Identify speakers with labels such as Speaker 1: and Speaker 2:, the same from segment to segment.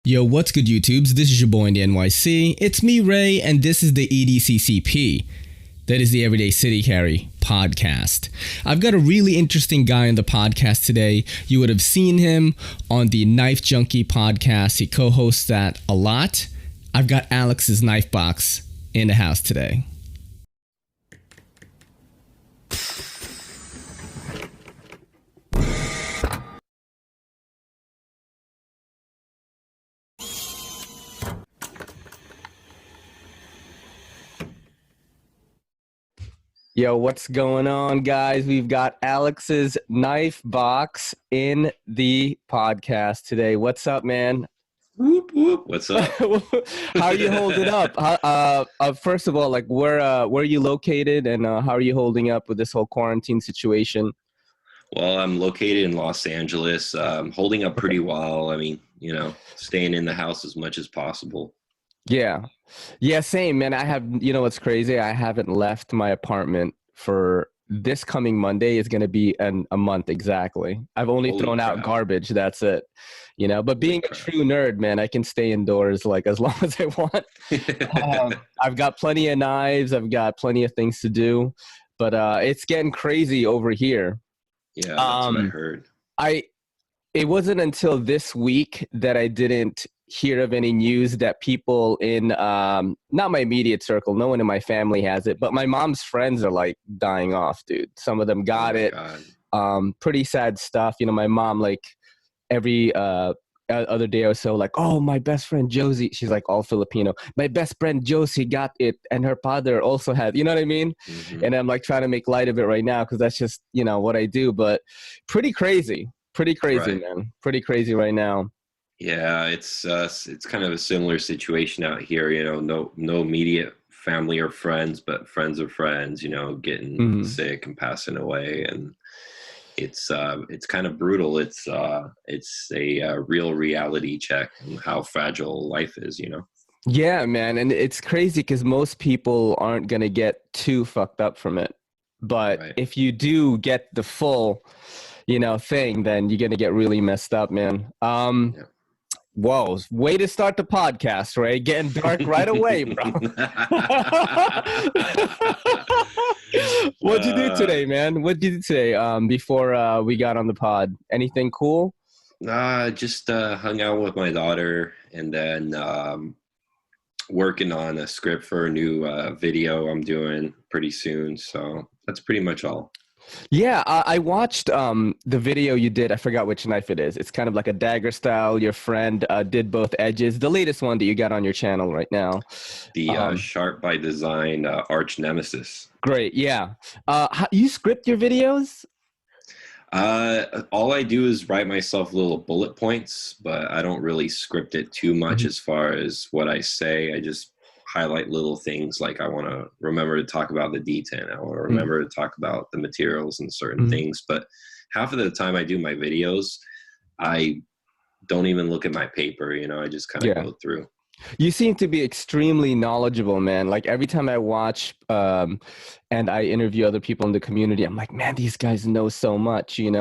Speaker 1: Yo, what's good, YouTubes? This is your boy in the NYC. It's me, Ray, and this is the EDCCP. That is the Everyday City Carry podcast. I've got a really interesting guy on the podcast today. You would have seen him on the Knife Junkie podcast. He co-hosts that a lot. I've got Alex's Knifebox in the house today. Yo, what's going on, guys? We've got Alex's Knifebox in the podcast today. What's up, man?
Speaker 2: Whoop, whoop. What's up?
Speaker 1: How are you holding up? First of all, like, where are you located, and how are you holding up with this whole quarantine situation?
Speaker 2: Well, I'm located in Los Angeles. Holding up pretty well. I mean, staying in the house as much as possible.
Speaker 1: Yeah, same, man. What's crazy? I haven't left my apartment for this coming Monday is going to be a month exactly. I've only thrown out garbage. That's it. But being a true nerd, man, I can stay indoors like as long as I want. I've got plenty of knives. I've got plenty of things to do, but it's getting crazy over here.
Speaker 2: Yeah, that's what I heard.
Speaker 1: It wasn't until this week that I didn't hear of any news that people in not my immediate circle, no one in my family has it, but my mom's friends are like dying off, dude. Some of them got it. God. Pretty sad stuff. My mom, like every other day or so, like, oh, my best friend Josie, she's like all Filipino, my best friend Josie got it, and her father also had, you know what I mean? Mm-hmm. And I'm like trying to make light of it right now because that's just what I do, but pretty crazy, right, man. Pretty crazy right now.
Speaker 2: Yeah, it's kind of a similar situation out here. No immediate family or friends, but friends of friends. Getting sick and passing away, and it's kind of brutal. It's a real reality check on how fragile life is.
Speaker 1: Yeah, man, and it's crazy because most people aren't gonna get too fucked up from it, but right, if you do get the full, thing, then you're gonna get really messed up, man. Yeah. Whoa, way to start the podcast, Ray. Getting dark right away, bro. What'd you do today, man? What'd you do today before we got on the pod? Anything cool?
Speaker 2: Just hung out with my daughter, and then working on a script for a new video I'm doing pretty soon. So that's pretty much all.
Speaker 1: Yeah, I watched the video you did. I forgot which knife it is. It's kind of like a dagger style. Your friend did both edges. The latest one that you got on your channel right now.
Speaker 2: The Sharp by Design Arch Nemesis.
Speaker 1: Great, yeah. You script your videos?
Speaker 2: All I do is write myself little bullet points, but I don't really script it too much as far as what I say. I just highlight little things, like I want to remember to talk about the D10. I want to remember to talk about the materials and certain things. But half of the time I do my videos, I don't even look at my paper. I just kind of go through.
Speaker 1: You seem to be extremely knowledgeable, man. Like every time I watch and I interview other people in the community, I'm like, man, these guys know so much, and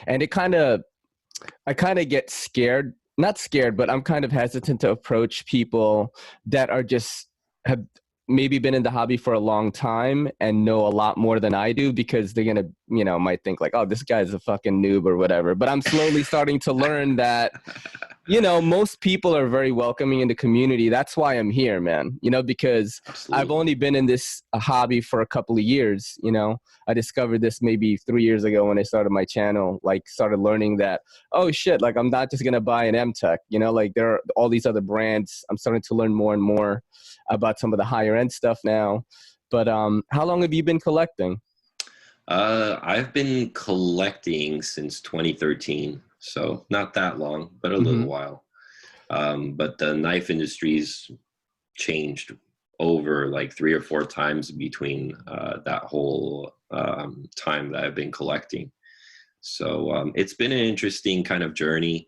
Speaker 1: I kind of get scared. Not scared, but I'm kind of hesitant to approach people that are have maybe been in the hobby for a long time and know a lot more than I do, because they're going to, might think like, oh, this guy's a fucking noob or whatever. But I'm slowly starting to learn that, most people are very welcoming in the community. That's why I'm here, man, because Absolutely. I've only been in this hobby for a couple of years. I discovered this maybe 3 years ago when I started my channel, like started learning that, oh shit, like I'm not just going to buy an M-Tech, like there are all these other brands. I'm starting to learn more and more about some of the higher end stuff now. But how long have you been collecting?
Speaker 2: I've been collecting since 2013. So not that long, but a little while. But the knife industry's changed over like 3 or 4 times between that whole time that I've been collecting. So it's been an interesting kind of journey.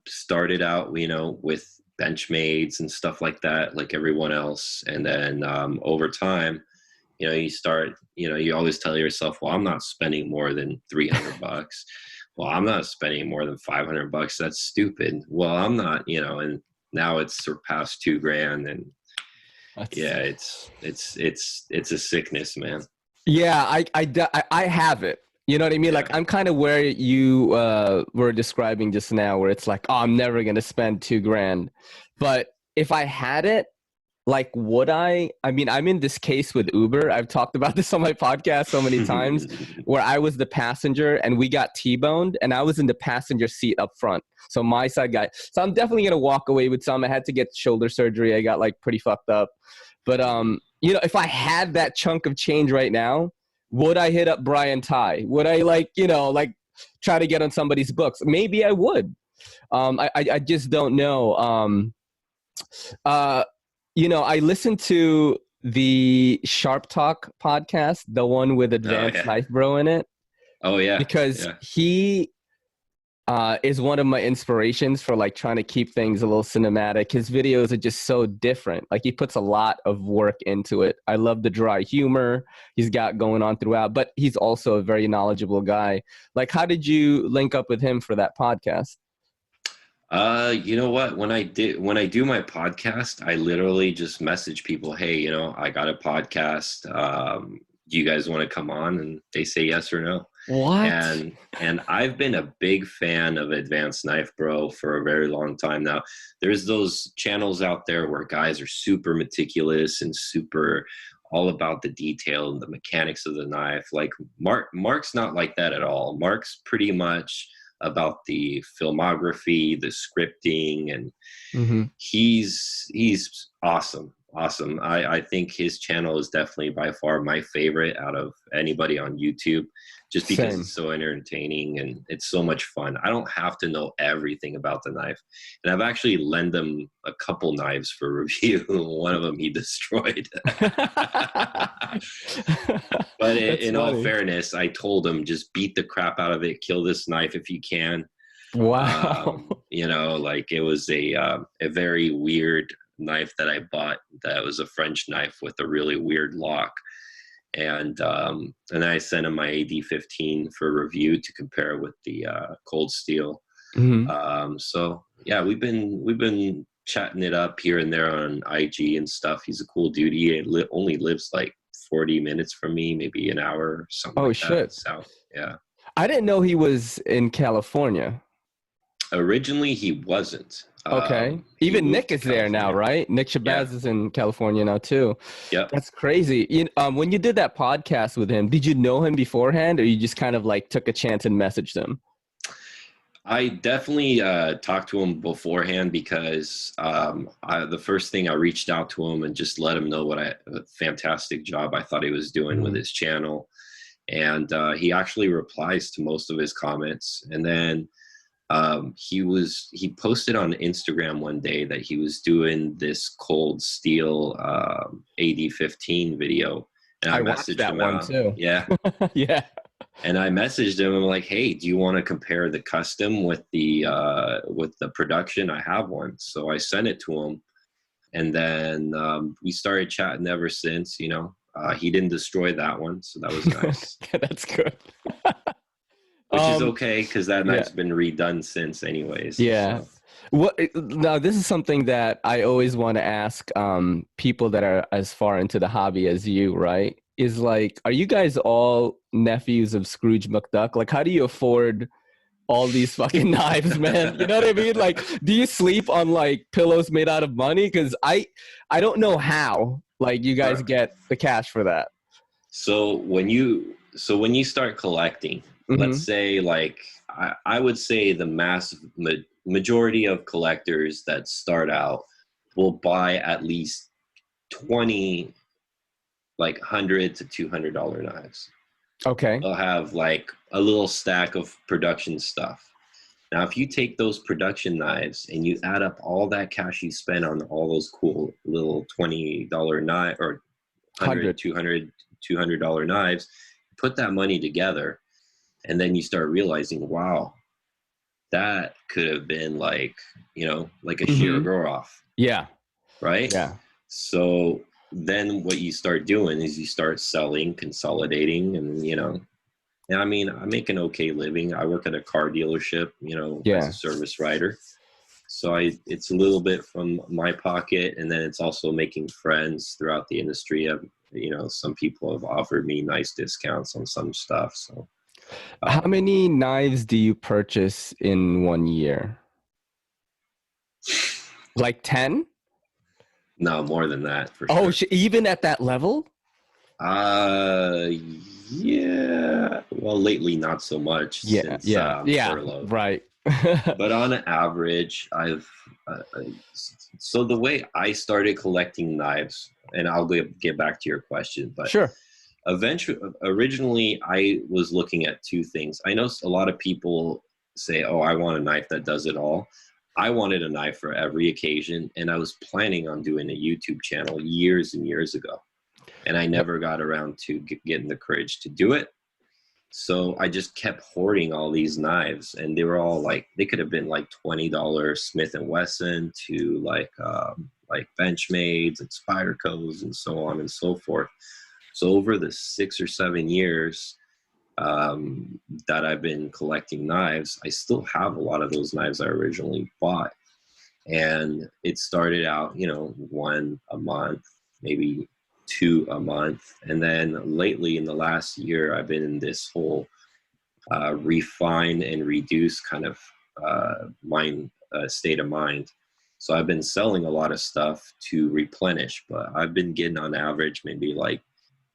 Speaker 2: Started out, with Benchmades and stuff like that, like everyone else. And then over time, you start, you always tell yourself, well, I'm not spending more than $300. well, I'm not spending more than $500. That's stupid. Well, I'm not, and now it's surpassed $2,000. And
Speaker 1: That's,
Speaker 2: yeah, it's a sickness, man.
Speaker 1: yeah, I have it. You know what I mean? Like
Speaker 2: Yeah.
Speaker 1: I'm kind of where you were describing just now, where it's like, oh, I'm never gonna spend $2,000. But if I had it, like, would I? I mean, I'm in this case with Uber. I've talked about this on my podcast so many times, where I was the passenger and we got T-boned, and I was in the passenger seat up front. So my side guy. So I'm definitely gonna walk away with some. I had to get shoulder surgery. I got like pretty fucked up. But if I had that chunk of change right now, would I hit up Brian Ty? Would I like try to get on somebody's books? Maybe I would. I just don't know. I listened to the Sharp Talk podcast, the one with Advanced Knife Bro in it.
Speaker 2: Oh yeah.
Speaker 1: Because he is one of my inspirations for like trying to keep things a little cinematic. His videos are just so different. Like he puts a lot of work into it. I love the dry humor he's got going on throughout, but he's also a very knowledgeable guy. Like, how did you link up with him for that podcast?
Speaker 2: You know what? When I do my podcast, I literally just message people, hey, I got a podcast. Do you guys want to come on? And they say yes or no.
Speaker 1: What?
Speaker 2: And I've been a big fan of Advanced Knife Bro for a very long time now. There's those channels out there where guys are super meticulous and super all about the detail and the mechanics of the knife. Like Mark's not like that at all. Mark's pretty much about the filmography, the scripting, and he's awesome. I think his channel is definitely by far my favorite out of anybody on YouTube, just because it's so entertaining and it's so much fun. I don't have to know everything about the knife, and I've actually lent him a couple knives for review. One of them he destroyed. But in all fairness, I told him, just beat the crap out of it, kill this knife if you can.
Speaker 1: Wow.
Speaker 2: Like it was a very weird knife that I bought. That was a French knife with a really weird lock, and I sent him my AD-15 for review to compare with the Cold Steel. So yeah, we've been chatting it up here and there on IG and stuff. He's a cool dude. He only lives like 40 minutes from me, maybe an hour or something. Oh, like shit. That, south. Yeah.
Speaker 1: I didn't know he was in California.
Speaker 2: Originally, he wasn't.
Speaker 1: Okay. Even Nick is there now, right? Nick Shabazz is in California now too.
Speaker 2: Yep.
Speaker 1: That's crazy. When you did that podcast with him, did you know him beforehand, or you just kind of like took a chance and messaged him?
Speaker 2: I definitely talked to him beforehand, because the first thing I reached out to him and just let him know what a fantastic job I thought he was doing with his channel. And he actually replies to most of his comments. And then he posted on Instagram one day that he was doing this Cold Steel AD-15 video. And I
Speaker 1: watched that one too.
Speaker 2: Yeah.
Speaker 1: Yeah.
Speaker 2: And I messaged him. I'm like, hey, do you want to compare the custom with the production? I have one. So I sent it to him. And then we started chatting ever since. He didn't destroy that one, so that was nice.
Speaker 1: That's good.
Speaker 2: Which is okay, because that knife's been redone since anyways.
Speaker 1: Yeah. So. Now, this is something that I always want to ask people that are as far into the hobby as you, right? Is like, are you guys all nephews of Scrooge McDuck? Like, how do you afford all these fucking knives, man? You know what I mean? Like, do you sleep on like pillows made out of money? Because I don't know how like you guys get the cash for that.
Speaker 2: So when you start collecting, let's say like I would say the massive majority of collectors that start out will buy at least 20 like $100 to $200 knives.
Speaker 1: Okay.
Speaker 2: They'll have like a little stack of production stuff. Now, if you take those production knives and you add up all that cash you spend on all those cool little $20 knife or $100, $200 knives, put that money together, and then you start realizing, wow, that could have been like, like a sheer grow off.
Speaker 1: Yeah.
Speaker 2: Right?
Speaker 1: Yeah.
Speaker 2: So then what you start doing is you start selling, consolidating, and, And I mean, I make an okay living. I work at a car dealership, you know, as a
Speaker 1: Yeah.
Speaker 2: service writer. So it's a little bit from my pocket, and then it's also making friends throughout the industry. You know, some people have offered me nice discounts on some stuff. So,
Speaker 1: How
Speaker 2: um,
Speaker 1: many knives do you purchase in 1 year? Like 10?
Speaker 2: no, more than that for
Speaker 1: Oh,
Speaker 2: sure.
Speaker 1: even at that level?
Speaker 2: Uh, yeah. Well, lately not so much
Speaker 1: Yeah,
Speaker 2: since
Speaker 1: yeah,
Speaker 2: I'm
Speaker 1: yeah,
Speaker 2: furloughed.
Speaker 1: right.
Speaker 2: But on average, so the way I started collecting knives, and I'll get back to your question, but
Speaker 1: Sure.
Speaker 2: originally I was looking at two things. I know a lot of people say, "Oh, I want a knife that does it all." I wanted a knife for every occasion, and I was planning on doing a YouTube channel years and years ago, and I never got around to getting the courage to do it. So I just kept hoarding all these knives, and they were all like, they could have been like $20 Smith and Wesson to like Benchmades and Spydercos and so on and so forth. So over the 6 or 7 years that I've been collecting knives, I still have a lot of those knives I originally bought. And it started out, you know, one a month, maybe two a month. And then lately in the last year, I've been in this whole refine and reduce kind of mind state of mind. So I've been selling a lot of stuff to replenish, but I've been getting on average maybe like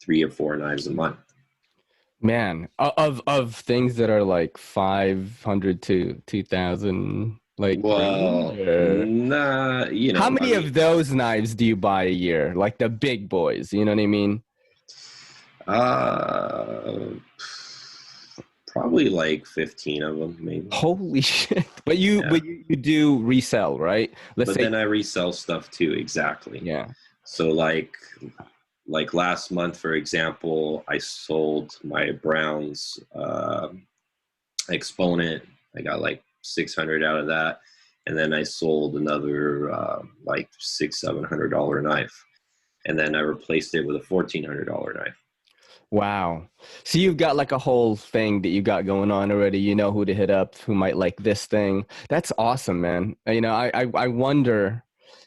Speaker 2: 3 or 4 knives a month.
Speaker 1: Man, of things that are like 500 to 2000 like range,
Speaker 2: Well,
Speaker 1: or
Speaker 2: nah, you
Speaker 1: how
Speaker 2: know, I
Speaker 1: many
Speaker 2: mean,
Speaker 1: of those knives do you buy a year? Like the big boys, you know what I mean?
Speaker 2: uh, probably like 15 of them, maybe.
Speaker 1: Holy shit. But
Speaker 2: Yeah.
Speaker 1: you do resell, right? Let's
Speaker 2: But
Speaker 1: say,
Speaker 2: then I resell stuff too, exactly.
Speaker 1: yeah.
Speaker 2: So like last month, for example, I sold my Browns Exponent. I got like 600 out of that, and then I sold another like $600-700 knife, and then I replaced it with a $1,400 knife.
Speaker 1: Wow. So you've got like a whole thing that you got going on already. You know who to hit up, who might like this thing. That's awesome, man. You know, I wonder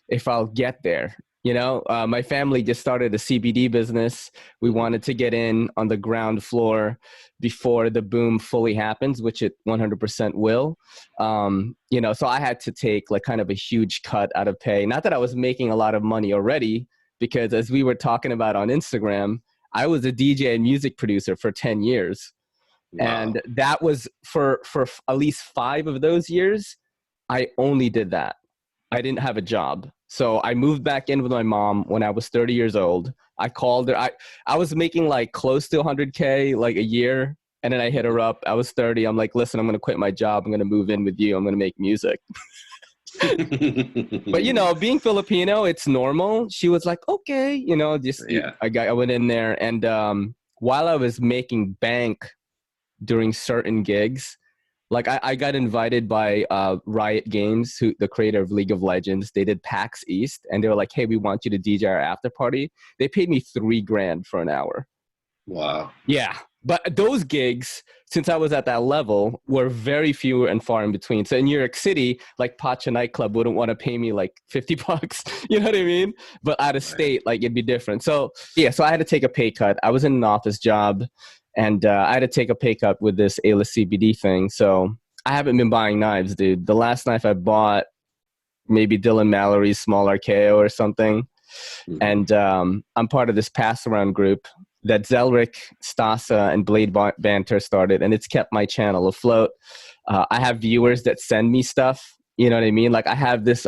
Speaker 1: if I'll get there. You know, my family just started a CBD business. We
Speaker 2: Mm-hmm.
Speaker 1: wanted to get in on the ground floor before the boom fully happens, which it 100% will. You know, so I had to take like kind of a huge cut out of pay. Not that I was making a lot of money already, because as we were talking about on Instagram, I was a DJ and music producer for 10 years.
Speaker 2: Wow.
Speaker 1: And that was for at least 5 of those years, I only did that. I didn't have a job. So I moved back in with my mom when I was 30 years old. I called her. I was making like close to 100K like a year. And then I hit her up. I was 30. I'm like, listen, I'm going to quit my job. I'm going to move in with you. I'm going to make music. But you know, being Filipino, it's normal. She was like, okay, you know, just
Speaker 2: Yeah.
Speaker 1: I went in there, and while I was making bank during certain gigs, like I got invited by Riot Games, who the creator of League of Legends. They did PAX East, and they were like, hey, we want you to DJ our after party. They paid me $3,000 for an hour.
Speaker 2: Wow.
Speaker 1: Yeah. But those gigs, since I was at that level, were very few and far in between. So in New York City, like Pacha nightclub wouldn't want to pay me like $50. You know what I mean? But out of
Speaker 2: Right.
Speaker 1: state, like it'd be different. So yeah, so I had to take a pay cut. I was in an office job, and I had to take a pay cut with this A-list CBD thing. So I haven't been buying knives, dude. The last knife I bought, maybe Dylan Mallory's Small RKO or something.
Speaker 2: Mm-hmm.
Speaker 1: And I'm part of this pass around group that Zelric, Stasa, and Blade Banter started, and it's kept my channel afloat. I have viewers that send me stuff. You know what I mean? Like I have this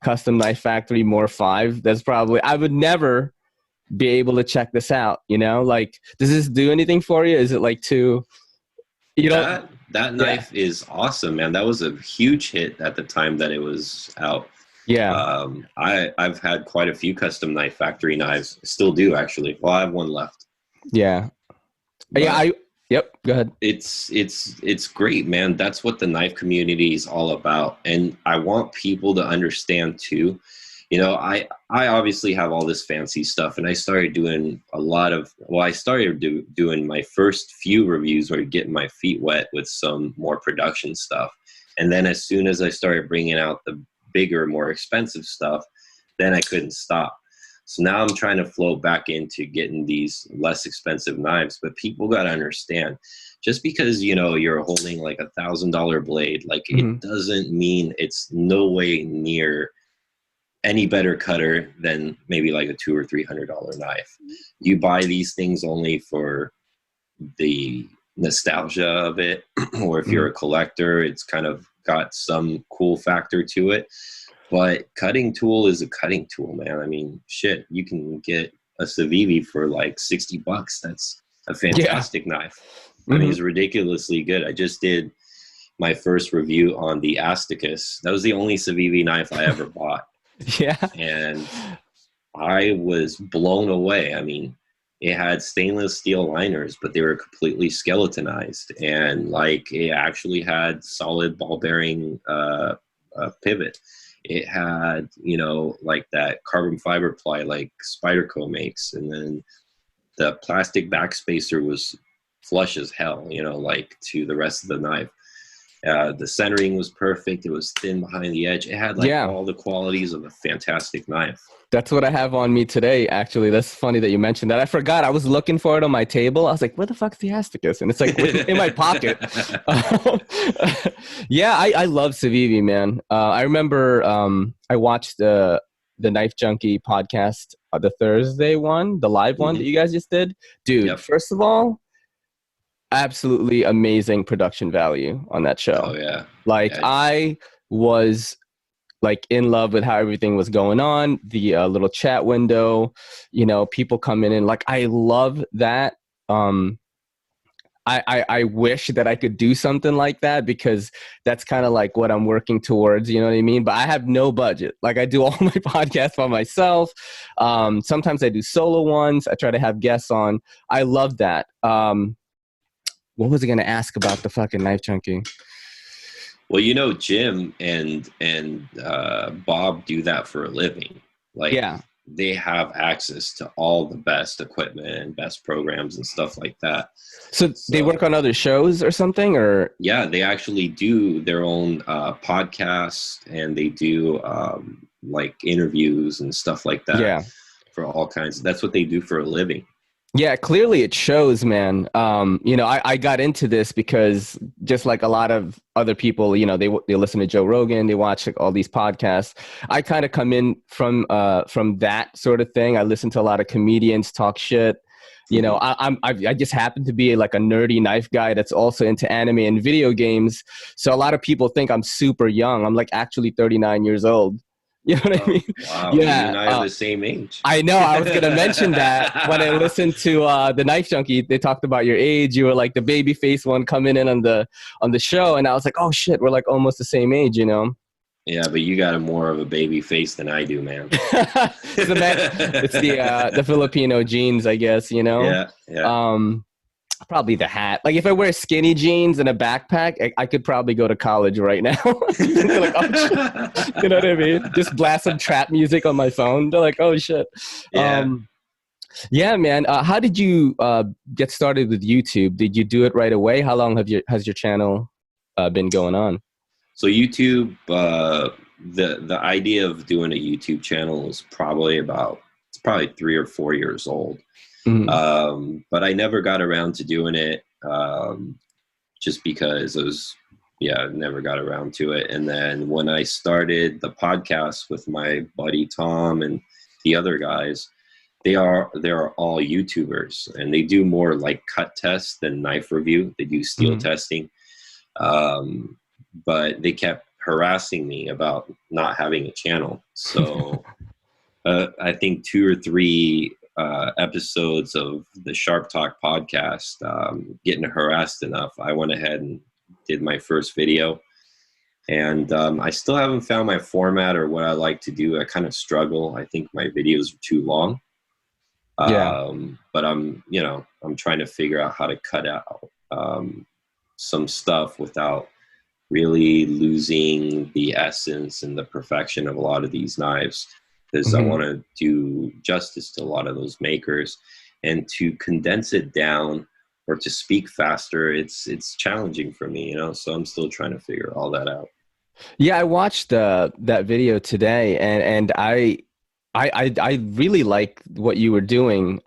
Speaker 1: custom knife factory More 5. That's probably, I would never be able to check this out. You know, like does this do anything for you? Is it like too? You don't?
Speaker 2: That
Speaker 1: Yeah,
Speaker 2: knife is awesome, man. That was a huge hit at the time that it was out.
Speaker 1: yeah,
Speaker 2: I've had quite a few custom knife factory knives. Still do actually. Well, I have one left,
Speaker 1: yeah, yeah.
Speaker 2: but
Speaker 1: Yep. Go ahead.
Speaker 2: it's great, man. That's what the knife community is all about, and I want people to understand too. you know, I obviously have all this fancy stuff, and I started doing doing my first few reviews were getting my feet wet with some more production stuff. And then as soon as I started bringing out the bigger, more expensive stuff, then I couldn't stop. So now I'm trying to flow back into getting these less expensive knives. But people got to understand, just because, you know, you're holding like $1,000 blade, like it doesn't mean it's no way near any better cutter than maybe like a $200 or $300 knife. You buy these things only for the nostalgia of it, or if you're a collector, it's kind of got some cool factor to it. But cutting tool is a cutting tool, man. I mean, shit, you can get a Civivi for like $60. That's a fantastic knife. I mean, it's ridiculously good. I just did my first review on the Asticus. That was the only Civivi knife I ever bought.
Speaker 1: Yeah.
Speaker 2: And I was blown away. I mean, it had stainless steel liners, but they were completely skeletonized. And like, it actually had solid ball bearing pivot. It had, you know, like that carbon fiber ply like Spyderco makes. And then the plastic backspacer was flush as hell, you know, like to the rest of the knife. The centering was perfect. It was thin behind the edge. It had like all the qualities of a fantastic knife. That's
Speaker 1: what I have on me today, actually. That's funny that you mentioned that. I forgot. I was looking for it on my table. I was like, where the fuck's the Asticus? And it's like in my pocket. Yeah, I love Civivi, man. I remember I watched the Knife Junkie podcast, the Thursday one, the live one that you guys just did. Dude, first of all, absolutely amazing production value on that show.
Speaker 2: Oh, yeah.
Speaker 1: Like, I was like in love with how everything was going on, the little chat window, you know, people coming in. Like, I love that. I wish that I could do something like that, because that's kind of like what I'm working towards, you know what I mean? But I have no budget. Like, I do all my podcasts by myself. Sometimes I do solo ones. I try to have guests on. I love that. What was I going to ask about the fucking Knife Junkie?
Speaker 2: Well, you know, Jim and Bob do that for a living. Like, they have access to all the best equipment and best programs and stuff like that.
Speaker 1: So they work on other shows or something, or?
Speaker 2: Yeah, they actually do their own podcasts, and they do like interviews and stuff like that.
Speaker 1: Yeah.
Speaker 2: For all kinds. That's what they do for a living.
Speaker 1: Yeah, clearly it shows, man. You know, I got into this because just like a lot of other people, you know, they listen to Joe Rogan, they watch like all these podcasts. I kind of come in from that sort of thing. I listen to a lot of comedians talk shit. You know, I just happen to be like a nerdy knife guy that's also into anime and video games. So a lot of people think I'm super young. I'm like actually 39 years old. You know what I mean?
Speaker 2: Wow.
Speaker 1: Yeah,
Speaker 2: you and I are the same age.
Speaker 1: I know. I was going to mention that when I listened to the Knife Junkie. They talked about your age. You were like the baby face one coming in on the show, and I was like, oh shit, we're like almost the same age, you know?
Speaker 2: Yeah, but you got more of a baby face than I do, man.
Speaker 1: It's the Filipino genes, I guess, you know?
Speaker 2: Yeah.
Speaker 1: Probably the hat. Like if I wear skinny jeans and a backpack, I could probably go to college right now. Like, oh, shit. You know what I mean? Just blast some trap music on my phone. They're like, oh shit. Yeah, man. How did you get started with YouTube? Did you do it right away? How long has your channel been going on?
Speaker 2: So YouTube, the idea of doing a YouTube channel is probably 3 or 4 years old. But I never got around to doing it just because never got around to it. And then when I started the podcast with my buddy Tom and the other guys, they're all YouTubers, and they do more like cut tests than knife review. They do steel testing. But they kept harassing me about not having a channel. So I think 2 or 3 episodes of the Sharp Talk podcast, getting harassed enough, I went ahead and did my first video. And I still haven't found my format or what I like to do. I kind of struggle. I think my videos are too long. But I'm trying to figure out how to cut out some stuff without really losing the essence and the perfection of a lot of these knives. because I want to do justice to a lot of those makers, and to condense it down or to speak faster, it's challenging for me, you know, so I'm still trying to figure all that out.
Speaker 1: Yeah, I watched that video today, and I really like what you were doing.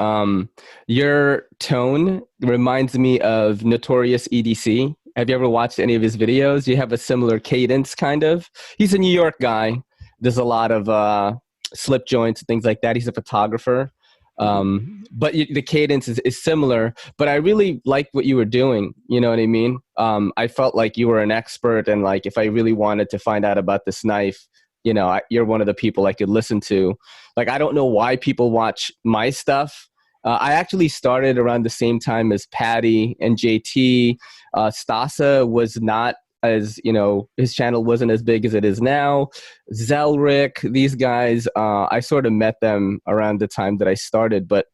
Speaker 1: Your tone reminds me of Notorious EDC. Have you ever watched any of his videos? You have a similar cadence, kind of. He's a New York guy. There's a lot of slip joints and things like that. He's a photographer. But the cadence is similar. But I really liked what you were doing. You know what I mean? I felt like you were an expert, and like if I really wanted to find out about this knife, you know, you're one of the people I could listen to. Like, I don't know why people watch my stuff. I actually started around the same time as Patty and JT. Stasa was not as, you know, his channel wasn't as big as it is now. Zelric, these guys, I sort of met them around the time that I started, but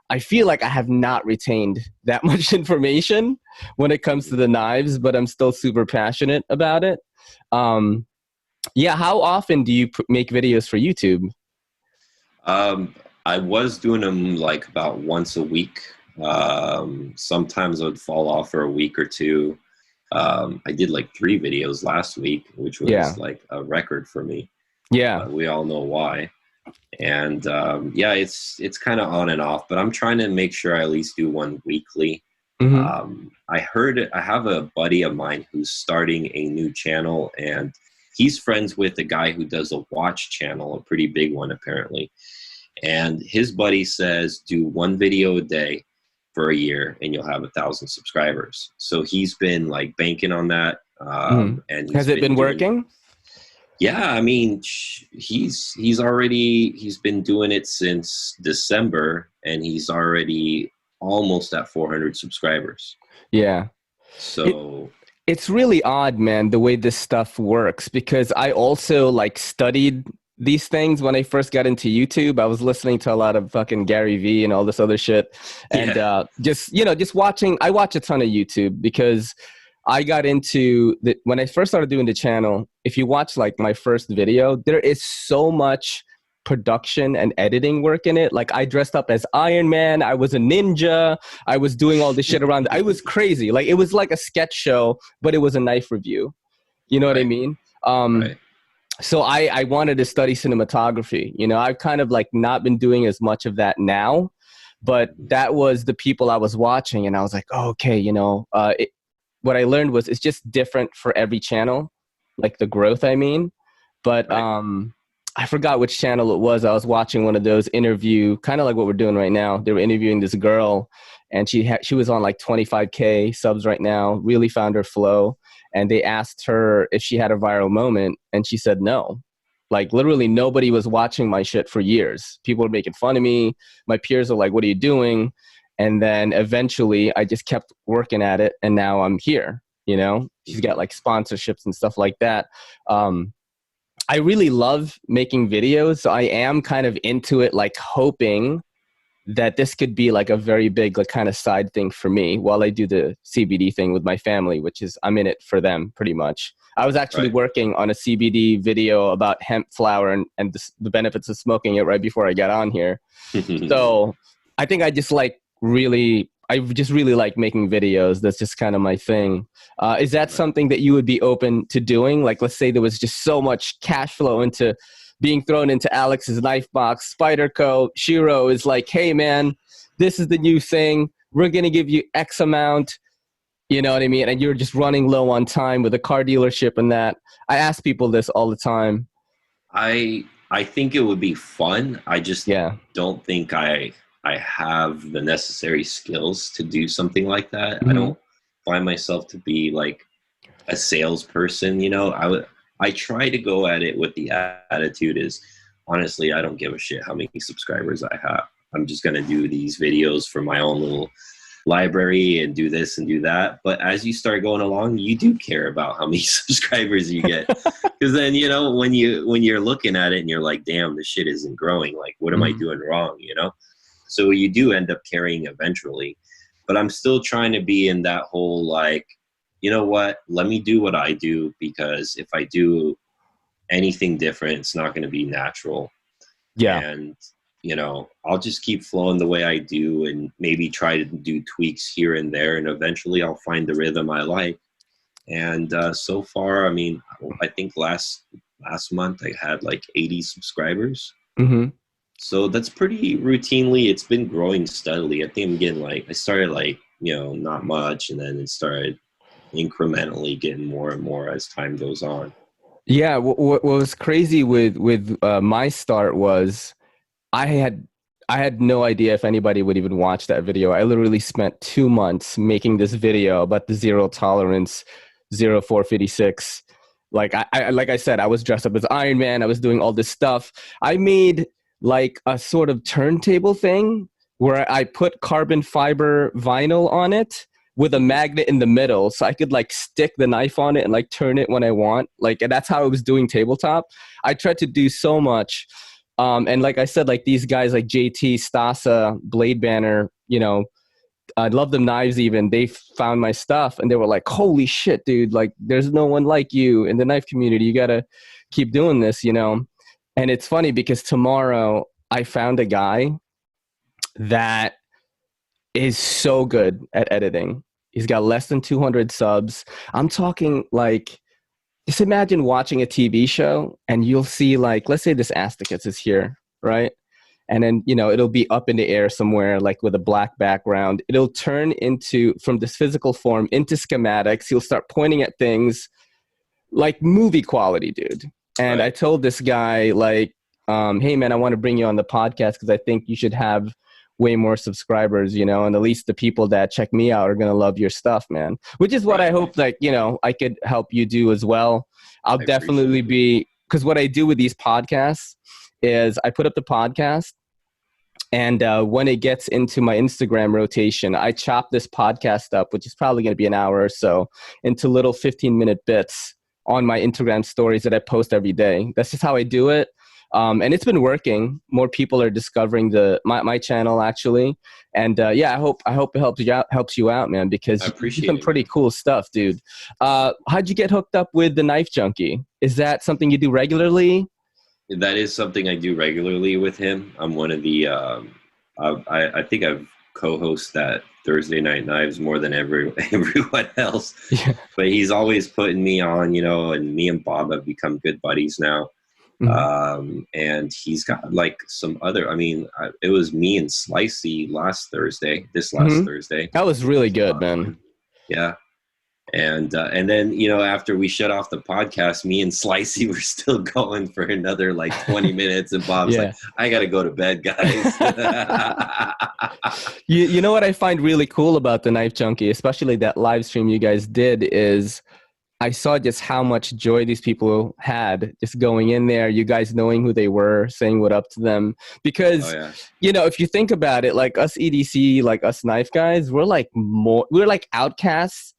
Speaker 1: I feel like I have not retained that much information when it comes to the knives, but I'm still super passionate about it. Yeah, how often do you make videos for YouTube?
Speaker 2: I was doing them like about once a week. Sometimes I would fall off for a week or two. I did like 3 videos last week, which was like a record for me.
Speaker 1: Yeah.
Speaker 2: We all know why. And yeah, it's kind of on and off, but I'm trying to make sure I at least do one weekly. I have a buddy of mine who's starting a new channel, and he's friends with a guy who does a watch channel, a pretty big one apparently. And his buddy says, do 1 video a day for a year and you'll have 1,000 subscribers. So he's been like banking on that. And
Speaker 1: has it been working?
Speaker 2: Yeah, I mean, he's been doing it since December, and he's already almost at 400 subscribers.
Speaker 1: Yeah.
Speaker 2: So
Speaker 1: it's really odd, man, the way this stuff works, because I also like studied these things when I first got into YouTube. I was listening to a lot of fucking Gary Vee and all this other shit. And just watching, I watch a ton of YouTube because I got into when I first started doing the channel, if you watch like my first video, there is so much production and editing work in it. Like, I dressed up as Iron Man. I was a ninja. I was doing all this shit around. I was crazy. Like, it was like a sketch show, but it was a knife review. You know what I mean? So I wanted to study cinematography. You know, I've kind of like not been doing as much of that now, but that was the people I was watching. And I was like, oh, okay, you know, what I learned was it's just different for every channel, like the growth, I mean. But I forgot which channel it was. I was watching one of those interview, kind of like what we're doing right now. They were interviewing this girl, and she was on like 25K subs right now, really found her flow. And they asked her if she had a viral moment, and she said no. Like, literally nobody was watching my shit for years. People were making fun of me. My peers are like, what are you doing? And then eventually I just kept working at it, and now I'm here, you know? She's got like sponsorships and stuff like that. I really love making videos. So I am kind of into it, like hoping that this could be like a very big like kind of side thing for me while I do the CBD thing with my family, which is I'm in it for them pretty much. I was actually working on a CBD video about hemp flower and the benefits of smoking it right before I got on here. So I think I just really like making videos. That's just kind of my thing. Is that something that you would be open to doing? Like, let's say there was just so much cash flow into being thrown into Alex's Knifebox. Spyderco, Shiro is like, hey man, this is the new thing. We're going to give you X amount. You know what I mean? And you're just running low on time with a car dealership and that. I ask people this all the time.
Speaker 2: I think it would be fun. I just don't think I have the necessary skills to do something like that. I don't find myself to be like a salesperson, you know. I try to go at it with the attitude is, honestly, I don't give a shit how many subscribers I have. I'm just going to do these videos for my own little library and do this and do that. But as you start going along, you do care about how many subscribers you get. Because then, you know, when you're looking at it and you're like, damn, this shit isn't growing. Like, what am I doing wrong, you know? So you do end up caring eventually. But I'm still trying to be in that whole like, you know what, let me do what I do, because if I do anything different, it's not going to be natural.
Speaker 1: Yeah.
Speaker 2: And, you know, I'll just keep flowing the way I do and maybe try to do tweaks here and there. And eventually I'll find the rhythm I like. And so far, I mean, I think last month I had like 80 subscribers.
Speaker 1: Mm-hmm.
Speaker 2: So that's pretty routinely. It's been growing steadily. I think I'm getting like, I started like, you know, not much, and then it started incrementally getting more and more as time goes on.
Speaker 1: Yeah. What was crazy with my start was I had no idea if anybody would even watch that video. I literally spent 2 months making this video about the zero tolerance 0456. Like like I said, I was dressed up as Iron Man. I was doing all this stuff. I made like a sort of turntable thing where I put carbon fiber vinyl on it with a magnet in the middle, so I could like stick the knife on it and like turn it when I want. Like, and that's how I was doing tabletop. I tried to do so much. And like I said, like these guys like JT, Stasa, Blade Banner, you know, I love them knives even. They found my stuff and they were like, holy shit, dude, like there's no one like you in the knife community. You got to keep doing this, you know? And it's funny because tomorrow I found a guy that is so good at editing. He's got less than 200 subs. I'm talking like, just imagine watching a TV show and you'll see like, let's say this Asticus is here, right? And then, you know, it'll be up in the air somewhere like with a black background. It'll turn into, from this physical form into schematics. He'll start pointing at things like movie quality, dude. And
Speaker 2: Right.
Speaker 1: I told this guy like, hey man, I want to bring you on the podcast because I think you should have way more subscribers, you know, and at least the people that check me out are going to love your stuff, man, which is what I hope like, you know, I could help you do as well. I'll definitely be, because what I do with these podcasts is I put up the podcast and when it gets into my Instagram rotation, I chop this podcast up, which is probably going to be an hour or so, into little 15-minute bits on my Instagram stories that I post every day. That's just how I do it. And it's been working. More people are discovering my channel actually, and yeah, I hope it helps you out, man, because you do some pretty cool stuff, dude. How'd you get hooked up with the Knife Junkie? Is that something you do regularly?
Speaker 2: That is something I do regularly with him. I'm one of the. I think I've co-host that Thursday Night Knives more than everyone else. Yeah. But he's always putting me on, you know, and me and Bob have become good buddies now. Mm-hmm. And he's got like some other, I mean, it was me and Slicey last Thursday. That
Speaker 1: was really good, man.
Speaker 2: Yeah. And then, you know, after we shut off the podcast, me and Slicey were still going for another like 20 minutes. And Bob's like, I got to go to bed, guys.
Speaker 1: You know what I find really cool about the Knife Junkie, especially that live stream you guys did, is I saw just how much joy these people had just going in there, you guys knowing who they were, saying what up to them. Because, you know, if you think about it, like us EDC, like us knife guys, we're like outcasts,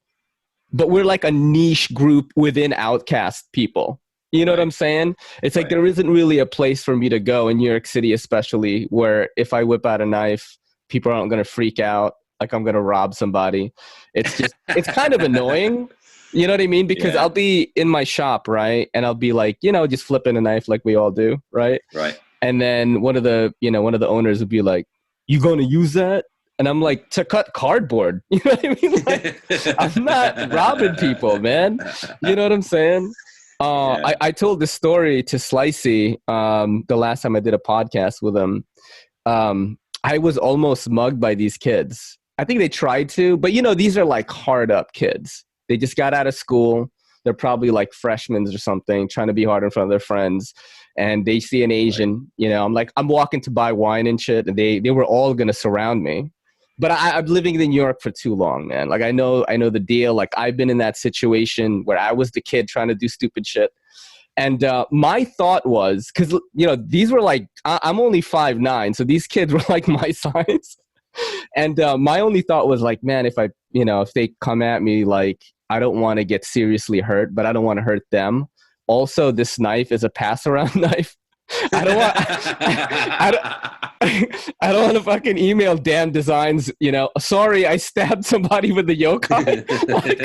Speaker 1: but we're like a niche group within outcast people. You know what I'm saying? It's like there isn't really a place for me to go in New York City, especially, where if I whip out a knife, people aren't going to freak out like I'm going to rob somebody. It's just, it's kind of annoying. You know what I mean? Because I'll be in my shop, right? And I'll be like, you know, just flipping a knife like we all do, right?
Speaker 2: Right.
Speaker 1: And then one of the owners would be like, you going to use that? And I'm like, to cut cardboard. You know what I mean? Like, I'm not robbing people, man. You know what I'm saying? I told this story to Slicey the last time I did a podcast with him. I was almost mugged by these kids. I think they tried to, but, you know, these are like hard up kids. They just got out of school. They're probably like freshmen or something, trying to be hard in front of their friends. And they see an Asian, you know, I'm walking to buy wine and shit. And they were all going to surround me. But I'm living in New York for too long, man. Like, I know the deal. Like, I've been in that situation where I was the kid trying to do stupid shit. And my thought was, because, you know, these were like, I'm only 5'9", so these kids were like my size. And my only thought was like, man, if they come at me, like, I don't want to get seriously hurt, but I don't want to hurt them. Also, this knife is a pass-around knife. I don't want to fucking email Damn Designs, you know, sorry, I stabbed somebody with the yokai. Like,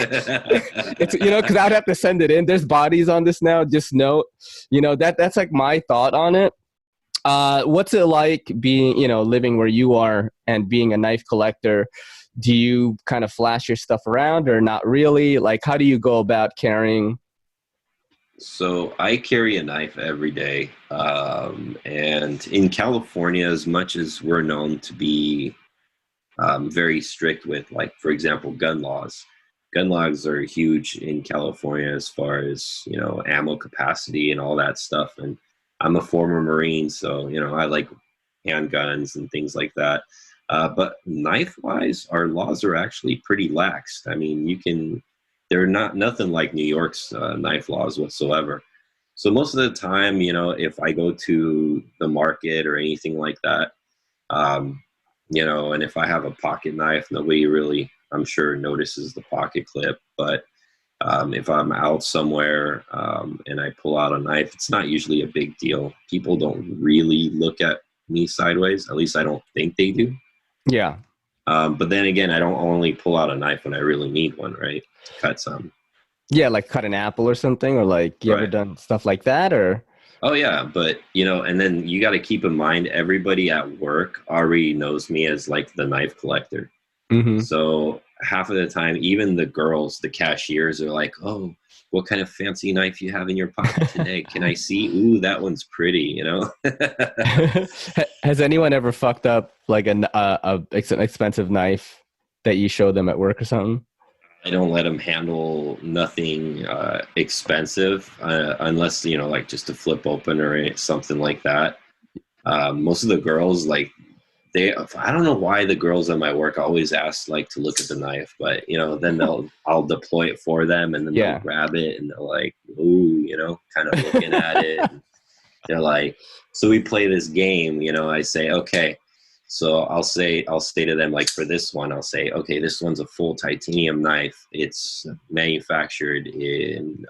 Speaker 1: it's, you know, because I'd have to send it in. There's bodies on this now. Just note, you know, that's like my thought on it. What's it like being, living where you are and being a knife collector? Do you kind of flash your stuff around or not really? Like, how do you go about carrying?
Speaker 2: So I carry a knife every day. And in California, as much as we're known to be very strict with, like, for example, gun laws are huge in California as far as, ammo capacity and all that stuff. And I'm a former Marine, so, I like handguns and things like that. But knife-wise, our laws are actually pretty lax. I mean, they're nothing like New York's knife laws whatsoever. So most of the time, if I go to the market or anything like that, and if I have a pocket knife, nobody really, I'm sure, notices the pocket clip. But if I'm out somewhere and I pull out a knife, it's not usually a big deal. People don't really look at me sideways. At least I don't think they do.
Speaker 1: Yeah.
Speaker 2: But then again, I don't only pull out a knife when I really need one, right? To cut some.
Speaker 1: Yeah, like cut an apple or something, or like you ever done stuff like that, or?
Speaker 2: Oh yeah, but and then you got to keep in mind, everybody at work already knows me as like the knife collector.
Speaker 1: Mm-hmm.
Speaker 2: So half of the time, even the girls, the cashiers, are like, "Oh, what kind of fancy knife you have in your pocket today? Can I see? Ooh, that one's pretty."
Speaker 1: Has anyone ever fucked up like an expensive knife that you show them at work or something?
Speaker 2: I don't let them handle nothing expensive unless, like just a flip open or something like that. Most of the girls, like, I don't know why the girls at my work always ask, like, to look at the knife, but, then I'll deploy it for them, and then they'll grab it and they're like, ooh, kind of looking at it. And they're like, so we play this game, I say, okay. So I'll say to them, like, for this one, I'll say, okay, this one's a full titanium knife. It's manufactured in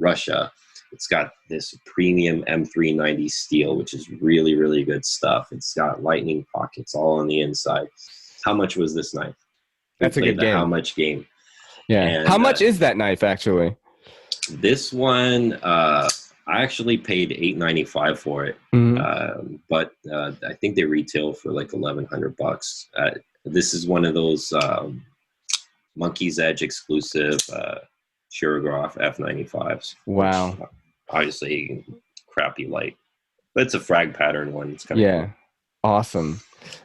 Speaker 2: Russia. It's got this premium M390 steel, which is really, really good stuff. It's got lightning pockets all on the inside. How much was this knife?
Speaker 1: That's a good game.
Speaker 2: How much game?
Speaker 1: Yeah. And, how much is that knife, actually?
Speaker 2: This one, I actually paid $8.95 for it, but I think they retail for like $1,100. This is one of those Monkey's Edge exclusive Chirograph F95s.
Speaker 1: Wow!
Speaker 2: Which, obviously, crappy light, but it's a frag pattern one. It's kind of cool.
Speaker 1: Awesome.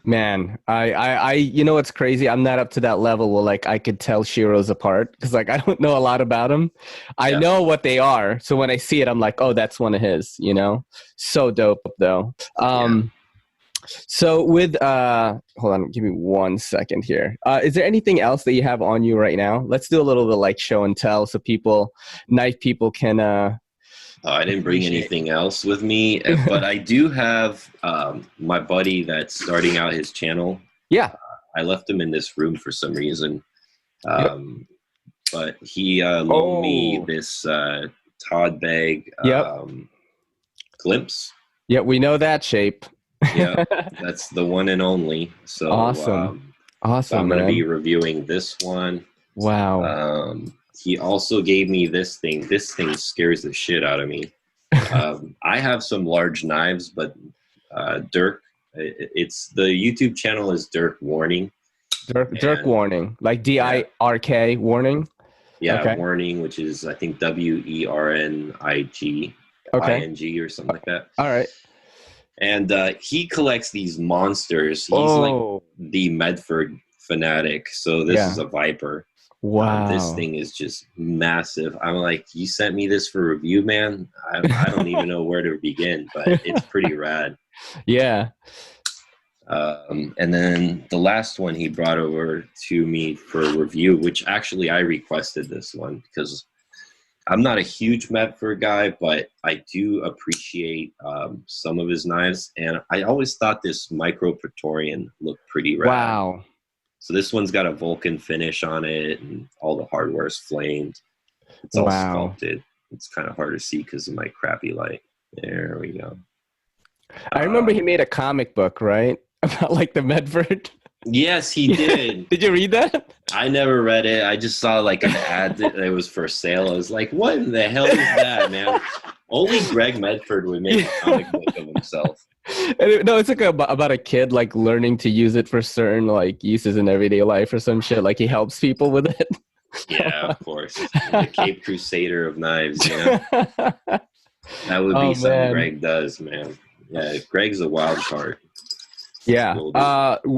Speaker 1: Man, I what's crazy? I'm not up to that level where like I could tell Shiros apart because like I don't know a lot about them. I know what they are, so when I see it, I'm like, oh, that's one of his. So dope though. So with hold on, give me 1 second here. Is there anything else that you have on you right now? Let's do a little bit like show and tell, so knife people can.
Speaker 2: I didn't bring anything else with me, but I do have my buddy that's starting out his channel.
Speaker 1: Yeah.
Speaker 2: I left him in this room for some reason. But he loaned me this Todd bag Glimpse.
Speaker 1: Yeah, we know that shape.
Speaker 2: Yeah, that's the one and only. So
Speaker 1: awesome.
Speaker 2: So I'm going to be reviewing this one.
Speaker 1: Wow.
Speaker 2: He also gave me this thing. This thing scares the shit out of me. I have some large knives, but Dirk, it's the YouTube channel is Dirk Warning.
Speaker 1: Dirk Warning, like DIRK Warning.
Speaker 2: Yeah, okay. Warning, which is I think WERNIG ING or something like that.
Speaker 1: All right.
Speaker 2: And he collects these monsters. He's like the Medford fanatic. So this is a Viper.
Speaker 1: Wow.
Speaker 2: This thing is just massive. I'm like, you sent me this for review, man? I don't even know where to begin, but it's pretty rad.
Speaker 1: Yeah.
Speaker 2: And then the last one he brought over to me for review, which actually I requested this one because I'm not a huge Medford guy, but I do appreciate some of his knives. And I always thought this Micro Praetorian looked pretty rad.
Speaker 1: Wow.
Speaker 2: So this one's got a Vulcan finish on it, and all the hardware is flamed. It's all sculpted. It's kind of hard to see because of my crappy light. There we go.
Speaker 1: I remember he made a comic book, right? About like the Medford.
Speaker 2: Yes, he did.
Speaker 1: Did you read that?
Speaker 2: I never read it. I just saw like an ad that it was for sale. I was like, what in the hell is that, man? Only Greg Medford would make a comic book of himself.
Speaker 1: No, it's like about a kid like learning to use it for certain like uses in everyday life or some shit. Like he helps people with it.
Speaker 2: Yeah, of course. The Cape Crusader of knives, you know? That would be something Greg does, man. Yeah, Greg's a wild card.
Speaker 1: Yeah.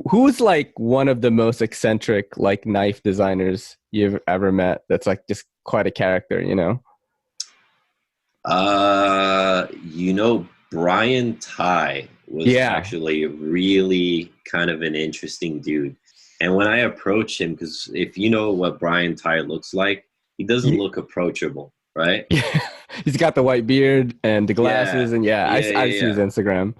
Speaker 1: Who's like one of the most eccentric like knife designers you've ever met? That's like just quite a character, you know?
Speaker 2: You know, Brian Ty was actually really kind of an interesting dude. And when I approached him, because if you know what Brian Ty looks like, he doesn't look approachable, right?
Speaker 1: He's got the white beard and the glasses, and I see his Instagram.